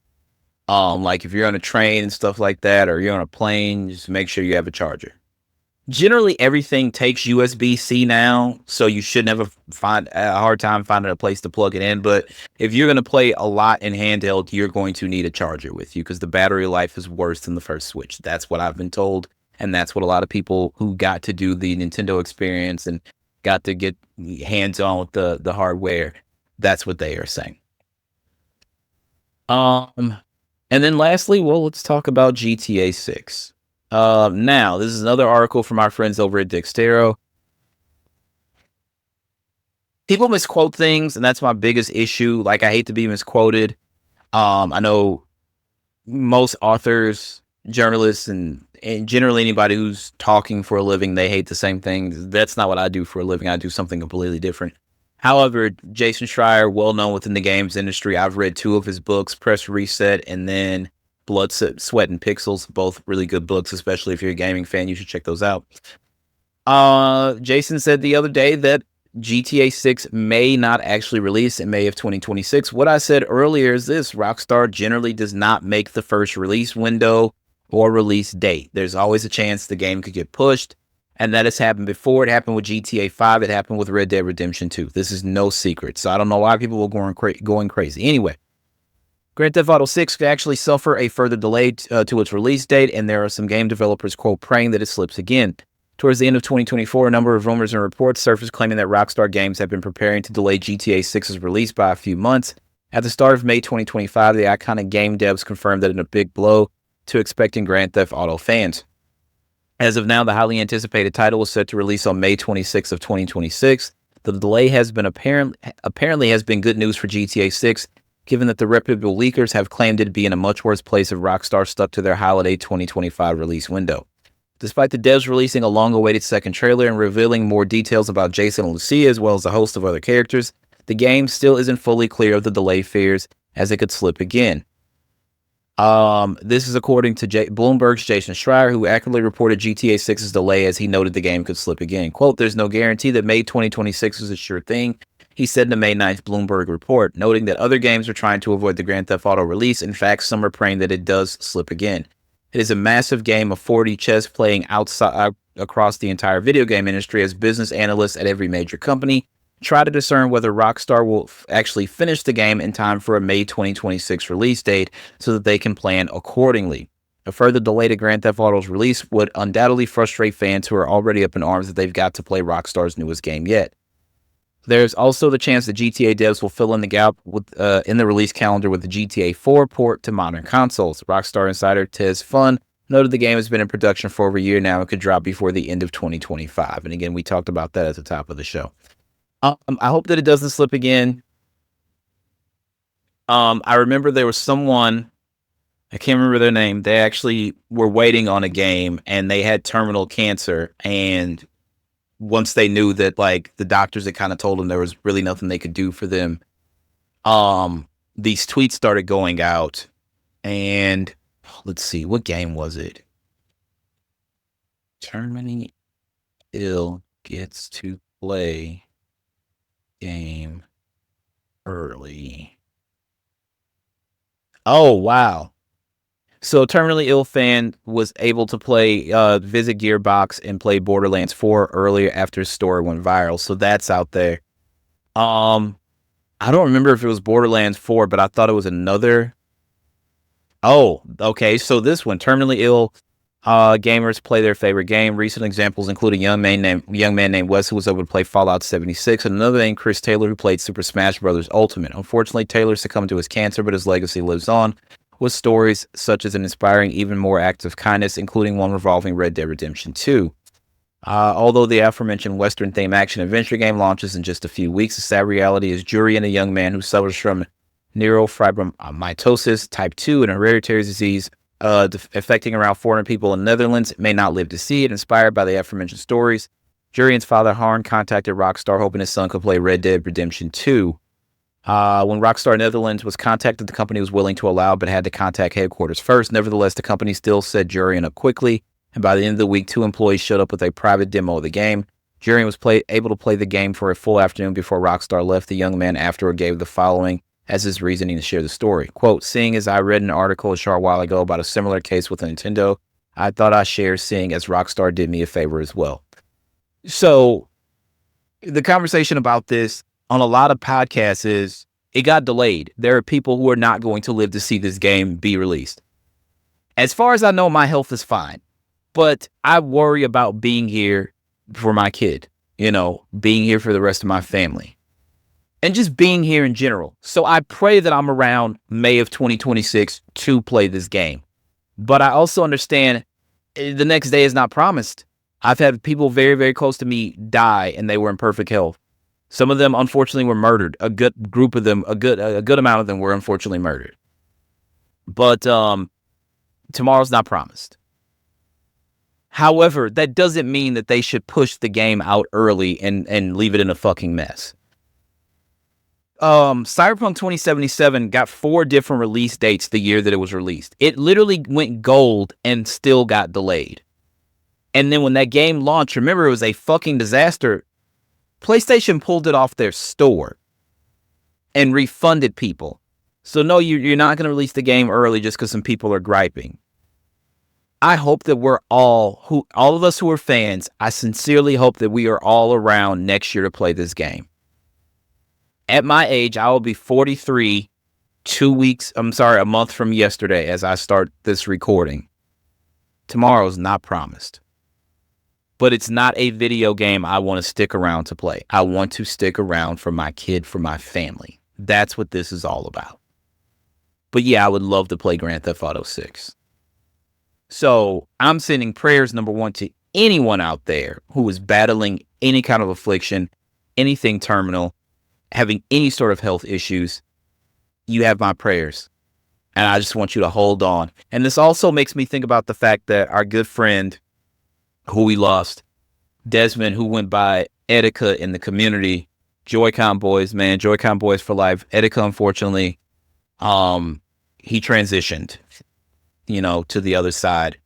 Like if you're on a train and stuff like that, or you're on a plane, just make sure you have a charger. Generally, everything takes USB-C now, so you shouldn't have a hard time finding a place to plug it in. But if you're going to play a lot in handheld, you're going to need a charger with you because the battery life is worse than the first Switch. That's what I've been told, and that's what a lot of people who got to do the Nintendo experience and got to get hands-on with the hardware, that's what they are saying. And then lastly, well, let's talk about GTA 6. Now, this is another article from our friends over at Dextero. People misquote things, and that's my biggest issue. Like, I hate to be misquoted. I know most authors, journalists, and generally anybody who's talking for a living, they hate the same thing. That's not what I do for a living. I do something completely different. However, Jason Schreier, well known within the games industry, I've read 2 of his books, Press Reset and then Blood, Sweat, and Pixels, both really good books, especially if you're a gaming fan. You should check those out. Jason said the other day that GTA 6 may not actually release in May of 2026. What I said earlier is this: Rockstar generally does not make the first release window or release date. There's always a chance the game could get pushed, and that has happened before. It happened with GTA 5. It happened with Red Dead Redemption 2. This is no secret, so I don't know why people were going crazy. Anyway, Grand Theft Auto 6 could actually suffer a further delay to its release date, and there are some game developers, quote, praying that it slips again. Towards the end of 2024, a number of rumors and reports surfaced claiming that Rockstar Games have been preparing to delay GTA 6's release by a few months. At the start of May 2025, the iconic game devs confirmed that in a big blow to expecting Grand Theft Auto fans. As of now, the highly anticipated title was set to release on May 26th of 2026. The delay has been apparently has been good news for GTA 6, given that the reputable leakers have claimed it to be in a much worse place if Rockstar stuck to their holiday 2025 release window. Despite the devs releasing a long-awaited second trailer and revealing more details about Jason and Lucia as well as a host of other characters, the game still isn't fully clear of the delay fears as it could slip again. This is according to Bloomberg's Jason Schreier, who accurately reported GTA 6's delay as he noted the game could slip again. Quote, "There's no guarantee that May 2026 is a sure thing," he said in the May 9th Bloomberg report, noting that other games are trying to avoid the Grand Theft Auto release. In fact, some are praying that it does slip again. It is a massive game of 4D chess playing outside across the entire video game industry as business analysts at every major company try to discern whether Rockstar will actually finish the game in time for a May 2026 release date so that they can plan accordingly. A further delay to Grand Theft Auto's release would undoubtedly frustrate fans who are already up in arms that they've got to play Rockstar's newest game yet. There's also the chance that GTA devs will fill in the gap with, in the release calendar with the GTA 4 port to modern consoles. Rockstar insider Tez Fun noted the game has been in production for over a year now and could drop before the end of 2025. And again, we talked about that at the top of the show. I hope that it doesn't slip again. I remember there was someone, I can't remember their name, they actually were waiting on a game and they had terminal cancer, and once they knew that, like, the doctors had kind of told them there was really nothing they could do for them, these tweets started going out, and let's see, what game was it? Terminally ill gets to play game early. Oh, wow. So terminally ill fan was able to play visit Gearbox and play Borderlands 4 earlier after his story went viral. So that's out there. I don't remember if it was Borderlands 4, but I thought it was another. Oh, okay. So this one, terminally ill gamers play their favorite game. Recent examples include a young man named Wes who was able to play Fallout 76, and another named Chris Taylor who played Super Smash Bros. Ultimate. Unfortunately, Taylor succumbed to his cancer, but his legacy lives on, with stories such as an inspiring even more acts of kindness, including one revolving Red Dead Redemption 2. Although the aforementioned Western-themed action-adventure game launches in just a few weeks, the sad reality is Jurian, a young man who suffers from neurofibromatosis type 2, an hereditary disease affecting around 400 people in the Netherlands, may not live to see it. Inspired by the aforementioned stories, Jurian's father, Harn, contacted Rockstar hoping his son could play Red Dead Redemption 2. When Rockstar Netherlands was contacted, the company was willing to allow, but had to contact headquarters first. Nevertheless, the company still set Jurian up quickly, and by the end of the week, 2 employees showed up with a private demo of the game. Jurian was able to play the game for a full afternoon before Rockstar left. The young man afterward gave the following as his reasoning to share the story. Quote, "Seeing as I read an article a short while ago about a similar case with Nintendo, I thought I'd share, seeing as Rockstar did me a favor as well." So the conversation about this on a lot of podcasts is it got delayed. There are people who are not going to live to see this game be released. As far as I know, my health is fine, but I worry about being here for my kid, being here for the rest of my family, and just being here in general. So I pray that I'm around May of 2026 to play this game. But I also understand the next day is not promised. I've had people very, very close to me die, and they were in perfect health. Some of them, unfortunately, were murdered. A good group of them, a good amount of them were unfortunately murdered. But tomorrow's not promised. However, that doesn't mean that they should push the game out early and leave it in a fucking mess. Cyberpunk 2077 got 4 different release dates the year that it was released. It literally went gold and still got delayed. And then when that game launched, remember, it was a fucking disaster. PlayStation pulled it off their store and refunded people. So no, you're not going to release the game early just because some people are griping. I hope that all of us who are fans, I sincerely hope that we are all around next year to play this game. At my age, I will be 43 a month from yesterday as I start this recording. Tomorrow is not promised. But it's not a video game I want to stick around to play. I want to stick around for my kid, for my family. That's what this is all about. But yeah, I would love to play Grand Theft Auto 6. So I'm sending prayers, number one, to anyone out there who is battling any kind of affliction, anything terminal, having any sort of health issues. You have my prayers. And I just want you to hold on. And this also makes me think about the fact that our good friend who we lost, Desmond, who went by Etika in the community, Joy-Con Boys, man, Joy-Con Boys for life. Etika, unfortunately, he transitioned, to the other side.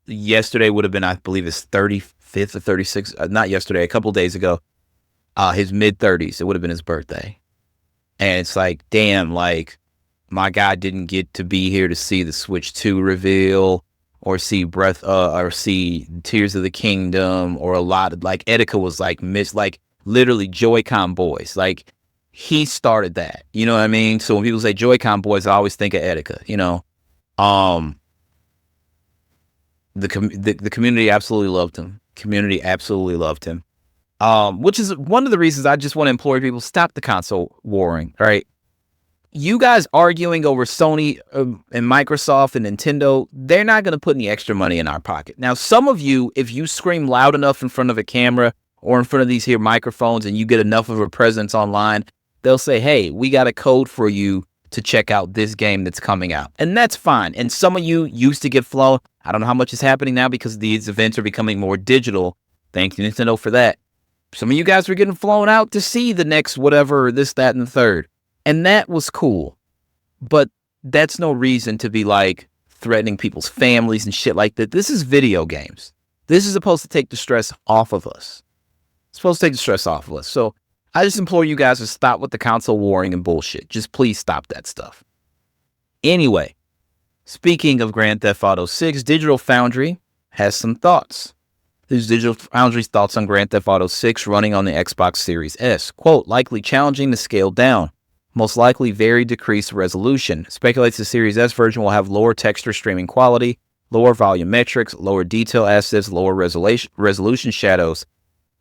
Yesterday would have been, I believe, his 35th or 36th, not yesterday, a couple days ago, his mid-30s. It would have been his birthday. And it's like, damn, like, my guy didn't get to be here to see the Switch 2 reveal or see or see Tears of the Kingdom or a lot of, like, Etika was like, literally Joy-Con Boys. Like, he started that, you know what I mean? So when people say Joy-Con Boys, I always think of Etika, The community absolutely loved him. Which is one of the reasons I just want to implore people, stop the console warring, right? You guys arguing over Sony and Microsoft and Nintendo, they're not going to put any extra money in our pocket. Now, some of you, if you scream loud enough in front of a camera or in front of these here microphones and you get enough of a presence online, they'll say, hey, we got a code for you to check out this game that's coming out. And that's fine. And some of you used to get flown. I don't know how much is happening now because these events are becoming more digital. Thank you, Nintendo, for that. Some of you guys were getting flown out to see the next whatever, this, that, and the third. And that was cool. But that's no reason to be like threatening people's families and shit like that. This is video games. This is supposed to take the stress off of us. It's supposed to take the stress off of us. So I just implore you guys to stop with the console warring and bullshit. Just please stop that stuff. Anyway, speaking of Grand Theft Auto 6, Digital Foundry has some thoughts. This is Digital Foundry's thoughts on Grand Theft Auto 6 running on the Xbox Series S. Quote, likely challenging to scale down. Most likely very decreased resolution. Speculates the Series S version will have lower texture streaming quality, lower volumetrics, lower detail assets, lower resolution shadows.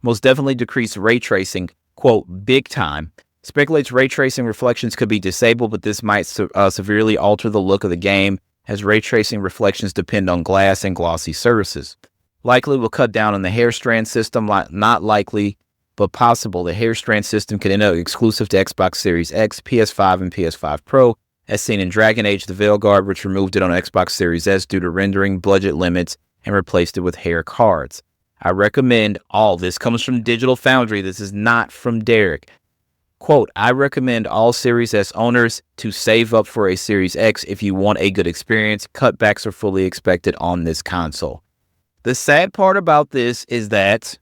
Most definitely decreased ray tracing. Quote, big time. Speculates ray tracing reflections could be disabled, but this might severely alter the look of the game, as ray tracing reflections depend on glass and glossy surfaces. Likely will cut down on the hair strand system. Not likely, but possible. The hair strand system could end up exclusive to Xbox Series X, PS5, and PS5 Pro, as seen in Dragon Age: The Veilguard, which removed it on Xbox Series S due to rendering budget limits and replaced it with hair cards. I recommend all this comes from Digital Foundry. This is not from Derrick. Quote, I recommend all Series S owners to save up for a Series X if you want a good experience. Cutbacks are fully expected on this console. The sad part about this is that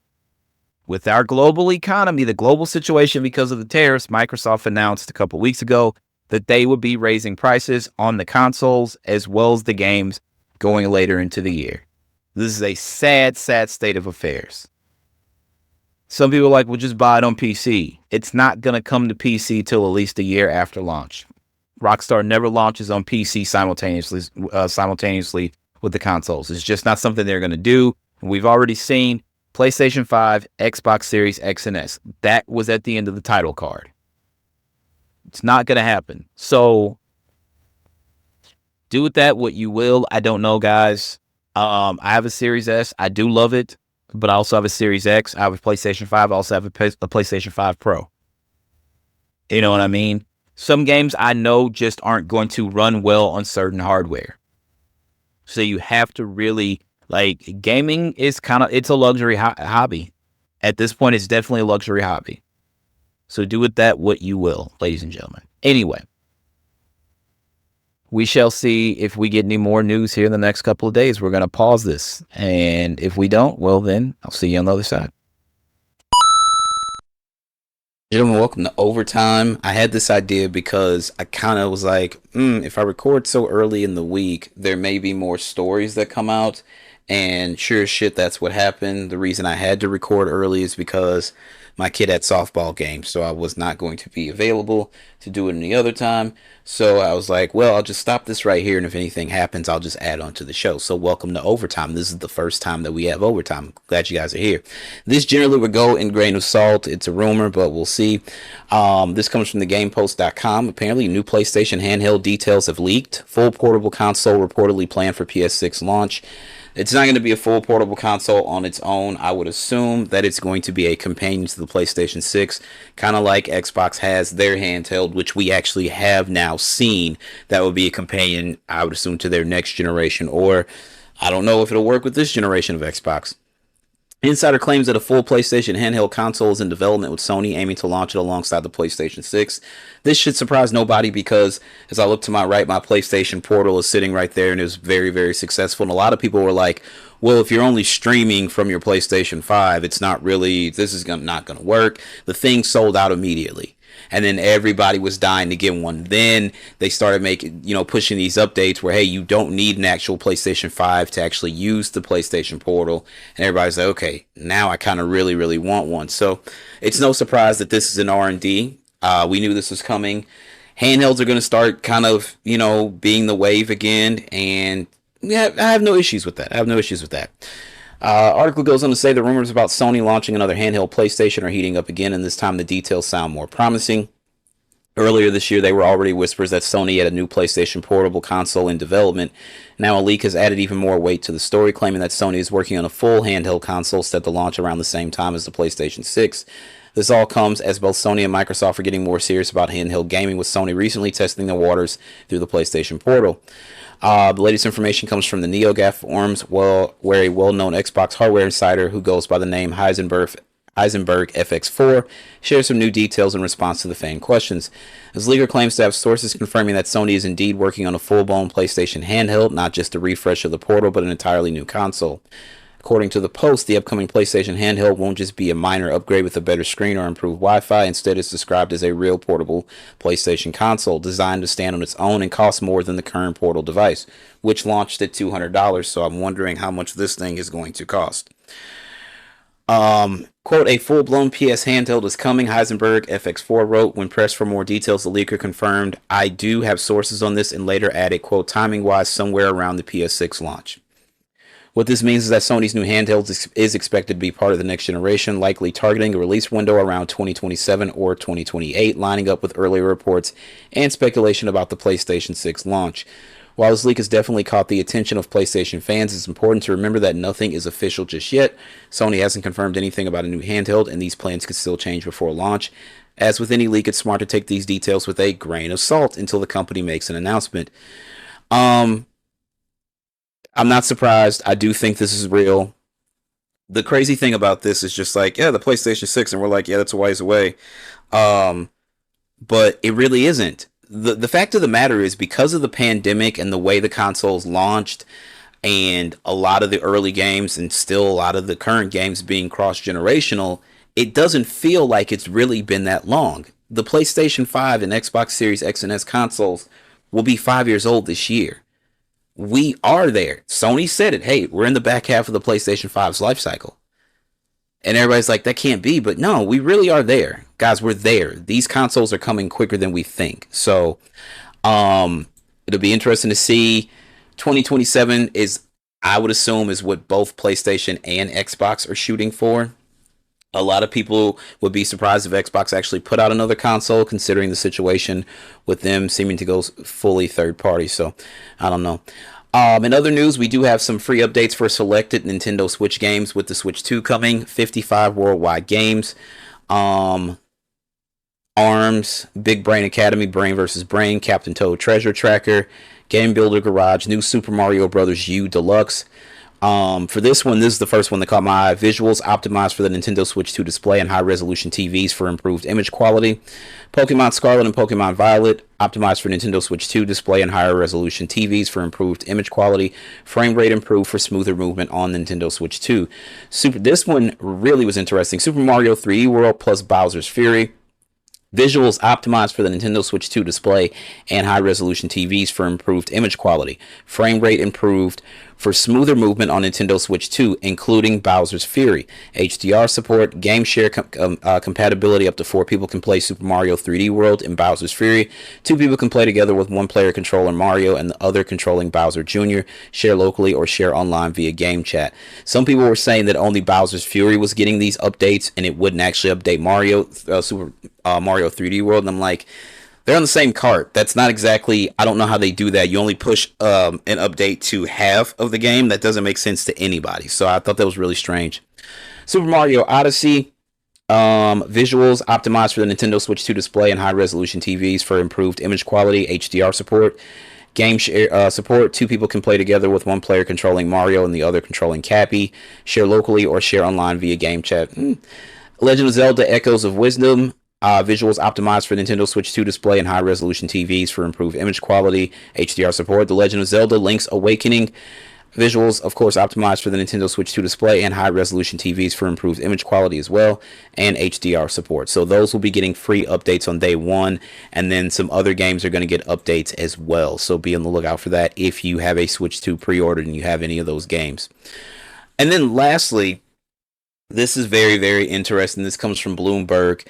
with our global economy, the global situation because of the tariffs, Microsoft announced a couple weeks ago that they would be raising prices on the consoles as well as the games going later into the year. This is a sad, sad state of affairs. Some people are like, well, just buy it on PC. It's not going to come to PC till at least a year after launch. Rockstar never launches on PC simultaneously with the consoles. It's just not something they're going to do. We've already seen PlayStation 5, Xbox Series X and S. That was at the end of the title card. It's not going to happen. So do with that what you will. I don't know, guys. I have a Series S. I do love it, but I also have a Series X. I have a PlayStation 5. I also have a PlayStation 5 Pro. You know what I mean? Some games I know just aren't going to run well on certain hardware. So you have to really, like, gaming is it's a luxury hobby. At this point, it's definitely a luxury hobby. So do with that what you will, ladies and gentlemen. Anyway, we shall see if we get any more news here in the next couple of days. We're going to pause this. And if we don't, well, then I'll see you on the other side. Gentlemen, welcome to Overtime. I had this idea because I kind of was like, if I record so early in the week, there may be more stories that come out. And sure as shit, that's what happened. The reason I had to record early is because my kid had softball games, so I was not going to be available to do it any other time. So I was like, well, I'll just stop this right here, and if anything happens, I'll just add on to the show. So welcome to Overtime. This is the first time that we have Overtime. Glad you guys are here. This generally would go in grain of salt. It's a rumor, but we'll see. This comes from thegamepost.com. Apparently, new PlayStation handheld details have leaked. Full portable console reportedly planned for PS6 launch. It's not going to be a full portable console on its own. I would assume that it's going to be a companion to the PlayStation 6, kind of like Xbox has their handheld, which we actually have now seen. That would be a companion, I would assume, to their next generation, or I don't know if it'll work with this generation of Xbox. Insider claims that a full PlayStation handheld console is in development with Sony aiming to launch it alongside the PlayStation 6. This should surprise nobody because as I look to my right, my PlayStation Portal is sitting right there and it was very, very successful. And a lot of people were like, well, if you're only streaming from your PlayStation 5, it's not really, this is not going to work. The thing sold out immediately. And then everybody was dying to get one. Then they started making, pushing these updates where, hey, you don't need an actual PlayStation 5 to actually use the PlayStation Portal. And everybody's like, okay, now I kind of really, really want one. So it's no surprise that this is an R&D. We knew this was coming. Handhelds are going to start kind of, being the wave again. And yeah, I have no issues with that. Article goes on to say the rumors about Sony launching another handheld PlayStation are heating up again, and this time the details sound more promising. Earlier this year, there were already whispers that Sony had a new PlayStation portable console in development. Now, a leak has added even more weight to the story, claiming that Sony is working on a full handheld console set to launch around the same time as the PlayStation 6. This all comes as both Sony and Microsoft are getting more serious about handheld gaming, with Sony recently testing the waters through the PlayStation Portal. The latest information comes from the NeoGAF forums, where a well-known Xbox hardware insider who goes by the name Heisenberg FX4 shares some new details in response to the fan questions. This leaker claims to have sources confirming that Sony is indeed working on a full-blown PlayStation handheld, not just a refresh of the Portal, but an entirely new console. According to the Post, the upcoming PlayStation handheld won't just be a minor upgrade with a better screen or improved Wi-Fi. Instead, it's described as a real portable PlayStation console designed to stand on its own and cost more than the current Portal device, which launched at $200. So I'm wondering how much this thing is going to cost. Quote, a full-blown PS handheld is coming, Heisenberg FX4 wrote. When pressed for more details, the leaker confirmed, I do have sources on this, and later added, quote, timing-wise, somewhere around the PS6 launch. What this means is that Sony's new handheld is expected to be part of the next generation, likely targeting a release window around 2027 or 2028, lining up with earlier reports and speculation about the PlayStation 6 launch. While this leak has definitely caught the attention of PlayStation fans, it's important to remember that nothing is official just yet. Sony hasn't confirmed anything about a new handheld, and these plans could still change before launch. As with any leak, it's smart to take these details with a grain of salt until the company makes an announcement. I'm not surprised. I do think this is real. The crazy thing about this is just like, yeah, the PlayStation 6, and we're like, yeah, that's a ways away. But it really isn't. The fact of the matter is, because of the pandemic and the way the consoles launched, and a lot of the early games and still a lot of the current games being cross-generational, it doesn't feel like it's really been that long. The PlayStation 5 and Xbox Series X and S consoles will be 5 years old this year. We are there. Sony said it. Hey, we're in the back half of the PlayStation 5's life cycle. And everybody's like, that can't be. But no, we really are there. Guys, we're there. These consoles are coming quicker than we think. So it'll be interesting to see. 2027 is, I would assume, is what both PlayStation and Xbox are shooting for. A lot of people would be surprised if Xbox actually put out another console, considering the situation with them seeming to go fully third party. So I don't know. In other news, we do have some free updates for selected Nintendo Switch games with the Switch 2 coming. 55 worldwide games. ARMS, Big Brain Academy, Brain vs. Brain, Captain Toad Treasure Tracker, Game Builder Garage, New Super Mario Bros. U Deluxe. For this one, this is the first one that caught my eye. Visuals optimized for the Nintendo Switch 2 display and high-resolution TVs for improved image quality. Pokemon Scarlet and Pokemon Violet optimized for Nintendo Switch 2 display and higher-resolution TVs for improved image quality. Frame rate improved for smoother movement on Nintendo Switch 2. This one really was interesting. Super Mario 3D World plus Bowser's Fury. Visuals optimized for the Nintendo Switch 2 display and high-resolution TVs for improved image quality. Frame rate improved for smoother movement on Nintendo Switch 2, including Bowser's Fury. HDR support, game share compatibility. Up to 4 people can play Super Mario 3D World and Bowser's Fury. 2 people can play together with one player controlling Mario and the other controlling Bowser Jr. Share locally or share online via game chat. Some people were saying that only Bowser's Fury was getting these updates and it wouldn't actually update Super Mario 3D World, and I'm like, they're on the same cart. That's not exactly, I don't know how they do that. You only push an update to half of the game. That doesn't make sense to anybody. So I thought that was really strange. Super Mario Odyssey, visuals optimized for the Nintendo Switch 2 display and high resolution TVs for improved image quality, HDR support. Game share support. 2 people can play together with one player controlling Mario and the other controlling Cappy. Share locally or share online via game chat. Legend of Zelda Echoes of Wisdom. Visuals optimized for Nintendo Switch 2 display and high-resolution TVs for improved image quality, HDR support. The Legend of Zelda Link's Awakening. Visuals, of course, optimized for the Nintendo Switch 2 display and high-resolution TVs for improved image quality as well, and HDR support. So those will be getting free updates on day one, and then some other games are going to get updates as well. So be on the lookout for that if you have a Switch 2 pre-ordered and you have any of those games. And then lastly, this is very, very interesting. This comes from Bloomberg.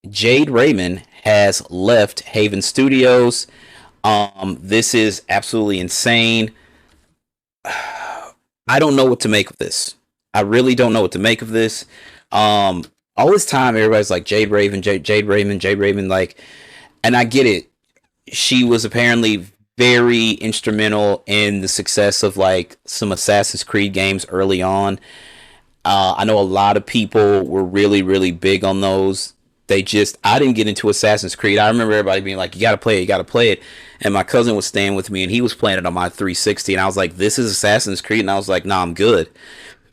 Jade Raymond has left Haven Studios. This is absolutely insane. I don't know what to make of this. I really don't know what to make of this. All this time, everybody's like Jade Raymond, Jade Raymond, Jade Raymond, like, and I get it. She was apparently very instrumental in the success of like some Assassin's Creed games early on. I know a lot of people were really, really big on those. I didn't get into Assassin's Creed. I remember everybody being like, you got to play it, you got to play it. And my cousin was staying with me and he was playing it on my 360. And I was like, this is Assassin's Creed. And I was like, nah, I'm good.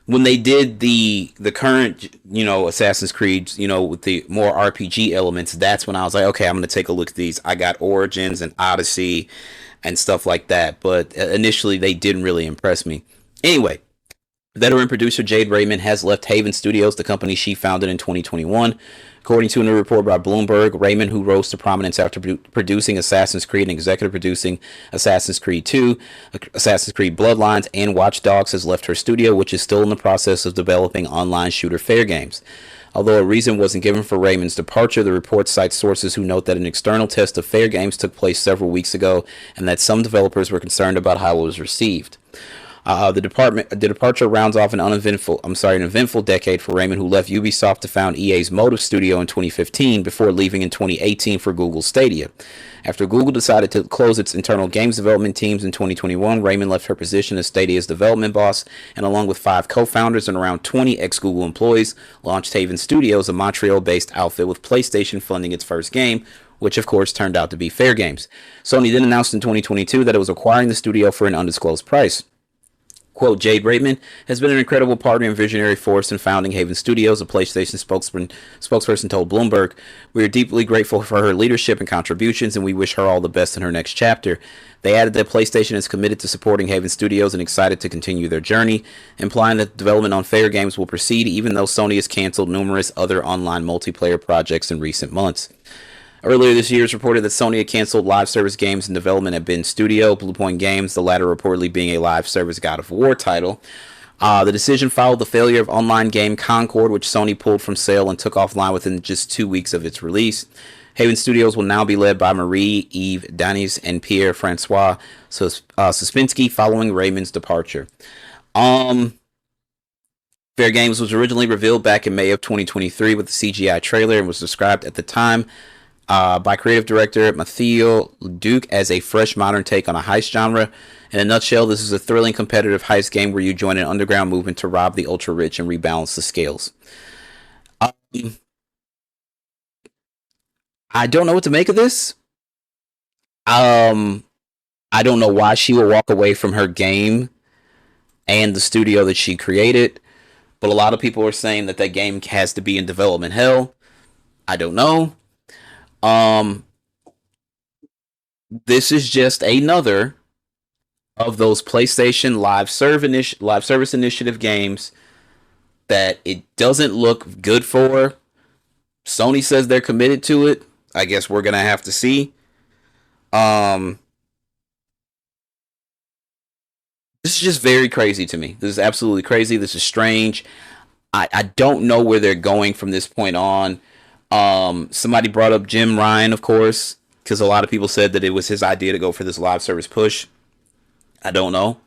When they did the current, Assassin's Creed, with the more RPG elements, that's when I was like, okay, I'm going to take a look at these. I got Origins and Odyssey and stuff like that. But initially, they didn't really impress me. Anyway. Veteran producer Jade Raymond has left Haven Studios, the company she founded in 2021. According to a new report by Bloomberg, Raymond, who rose to prominence after producing Assassin's Creed and executive producing Assassin's Creed 2, Assassin's Creed Bloodlines, and Watch Dogs, has left her studio, which is still in the process of developing online shooter fair games. Although a reason wasn't given for Raymond's departure, the report cites sources who note that an external test of fair games took place several weeks ago and that some developers were concerned about how it was received. The departure rounds off an eventful decade for Raymond, who left Ubisoft to found EA's Motive Studio in 2015 before leaving in 2018 for Google Stadia. After Google decided to close its internal games development teams in 2021, Raymond left her position as Stadia's development boss, and along with 5 co-founders and around 20 ex-Google employees, launched Haven Studios, a Montreal-based outfit with PlayStation funding its first game, which of course turned out to be Fair Games. Sony then announced in 2022 that it was acquiring the studio for an undisclosed price. Quote, Jade Raymond has been an incredible partner and visionary force in founding Haven Studios, a PlayStation spokesperson told Bloomberg. We are deeply grateful for her leadership and contributions, and we wish her all the best in her next chapter. They added that PlayStation is committed to supporting Haven Studios and excited to continue their journey, implying that development on Fair Games will proceed even though Sony has canceled numerous other online multiplayer projects in recent months. Earlier this year, it was reported that Sony had canceled live service games in development at Bend Studio, Bluepoint Games, the latter reportedly being a live service God of War title. The decision followed the failure of online game Concord, which Sony pulled from sale and took offline within just 2 weeks of its release. Haven Studios will now be led by Marie-Eve Danis and Pierre-Francois Suspinski following Raymond's departure. Fair Games was originally revealed back in May of 2023 with a CGI trailer and was described at the time by creative director Mathieu Duke as a fresh modern take on a heist genre. In a nutshell, this is a thrilling competitive heist game where you join an underground movement to rob the ultra rich and rebalance the scales. I don't know what to make of this. I don't know why she would walk away from her game and the studio that she created, but a lot of people are saying that game has to be in development hell. I don't know. This is just another of those PlayStation live service initiative games that it doesn't look good for. Sony says they're committed to it. I guess we're gonna have to see. Um, this is just very crazy to me. This is absolutely crazy. This is strange. I don't know where they're going from this point on. Somebody brought up Jim Ryan, of course, because a lot of people said that it was his idea to go for this live service push. I don't know.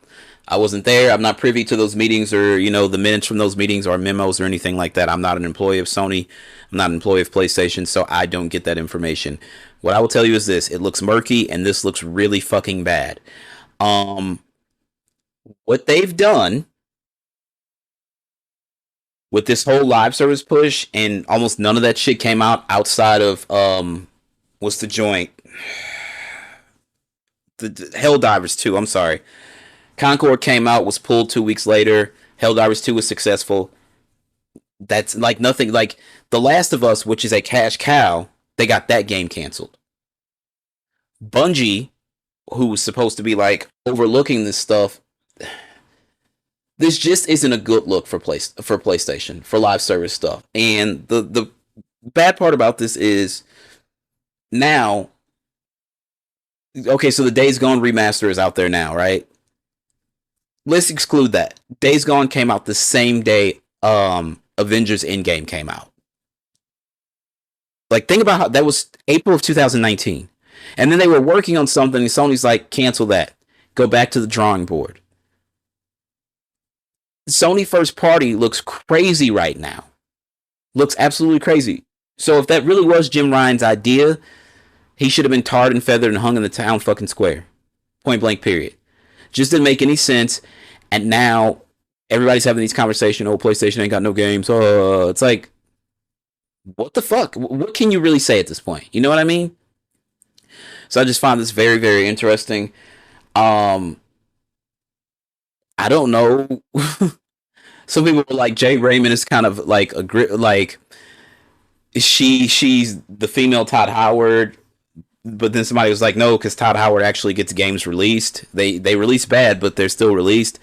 I wasn't there. I'm not privy to those meetings or, the minutes from those meetings or memos or anything like that. I'm not an employee of Sony. I'm not an employee of PlayStation, so I don't get that information. What I will tell you is this. It looks murky, and this looks really fucking bad. What they've done with this whole live service push, and almost none of that shit came out outside of, what's the joint? The Helldivers 2, I'm sorry. Concord came out, was pulled 2 weeks later. Helldivers 2 was successful. That's like nothing. Like The Last of Us, which is a cash cow, they got that game canceled. Bungie, who was supposed to be like overlooking this stuff, this just isn't a good look for PlayStation, for live service stuff. And the bad part about this is now, okay, so the Days Gone remaster is out there now, right? Let's exclude that. Days Gone came out the same day Avengers Endgame came out. Like, think about how that was April of 2019. And then they were working on something, and Sony's like, cancel that. Go back to the drawing board. Sony first party looks crazy right now. Looks absolutely crazy. So if that really was Jim Ryan's idea, he should have been tarred and feathered and hung in the town fucking square. Point blank, period. Just didn't make any sense. And now everybody's having these conversations. Oh, PlayStation ain't got no games. Oh, it's like, what the fuck? What can you really say at this point? You know what I mean? So I just find this very, very interesting. I don't know. Some people were like, Jade Raymond is kind of like she's the female Todd Howard. But then somebody was like, no, because Todd Howard actually gets games released. They release bad, but they're still released.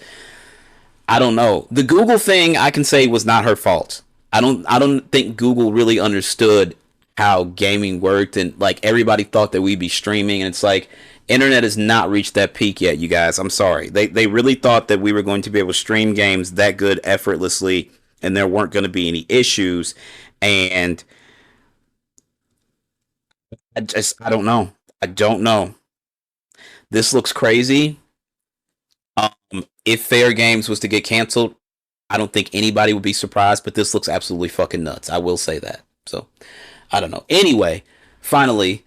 I don't know. The Google thing, I can say, was not her fault. I don't think Google really understood how gaming worked, and like everybody thought that we'd be streaming, and it's like internet has not reached that peak yet, you guys. I'm sorry. They really thought that we were going to be able to stream games that good effortlessly, and there weren't going to be any issues. And I don't know. I don't know. This looks crazy. If Fair Games was to get canceled, I don't think anybody would be surprised, but this looks absolutely fucking nuts. I will say that. So, I don't know. Anyway, finally,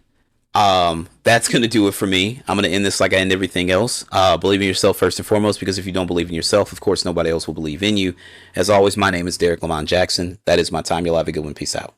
that's going to do it for me. I'm going to end this like I end everything else. Believe in yourself first and foremost, because if you don't believe in yourself, of course, nobody else will believe in you. As always, my name is Derrick Lamon Jackson. That is my time. You'll have a good one. Peace out.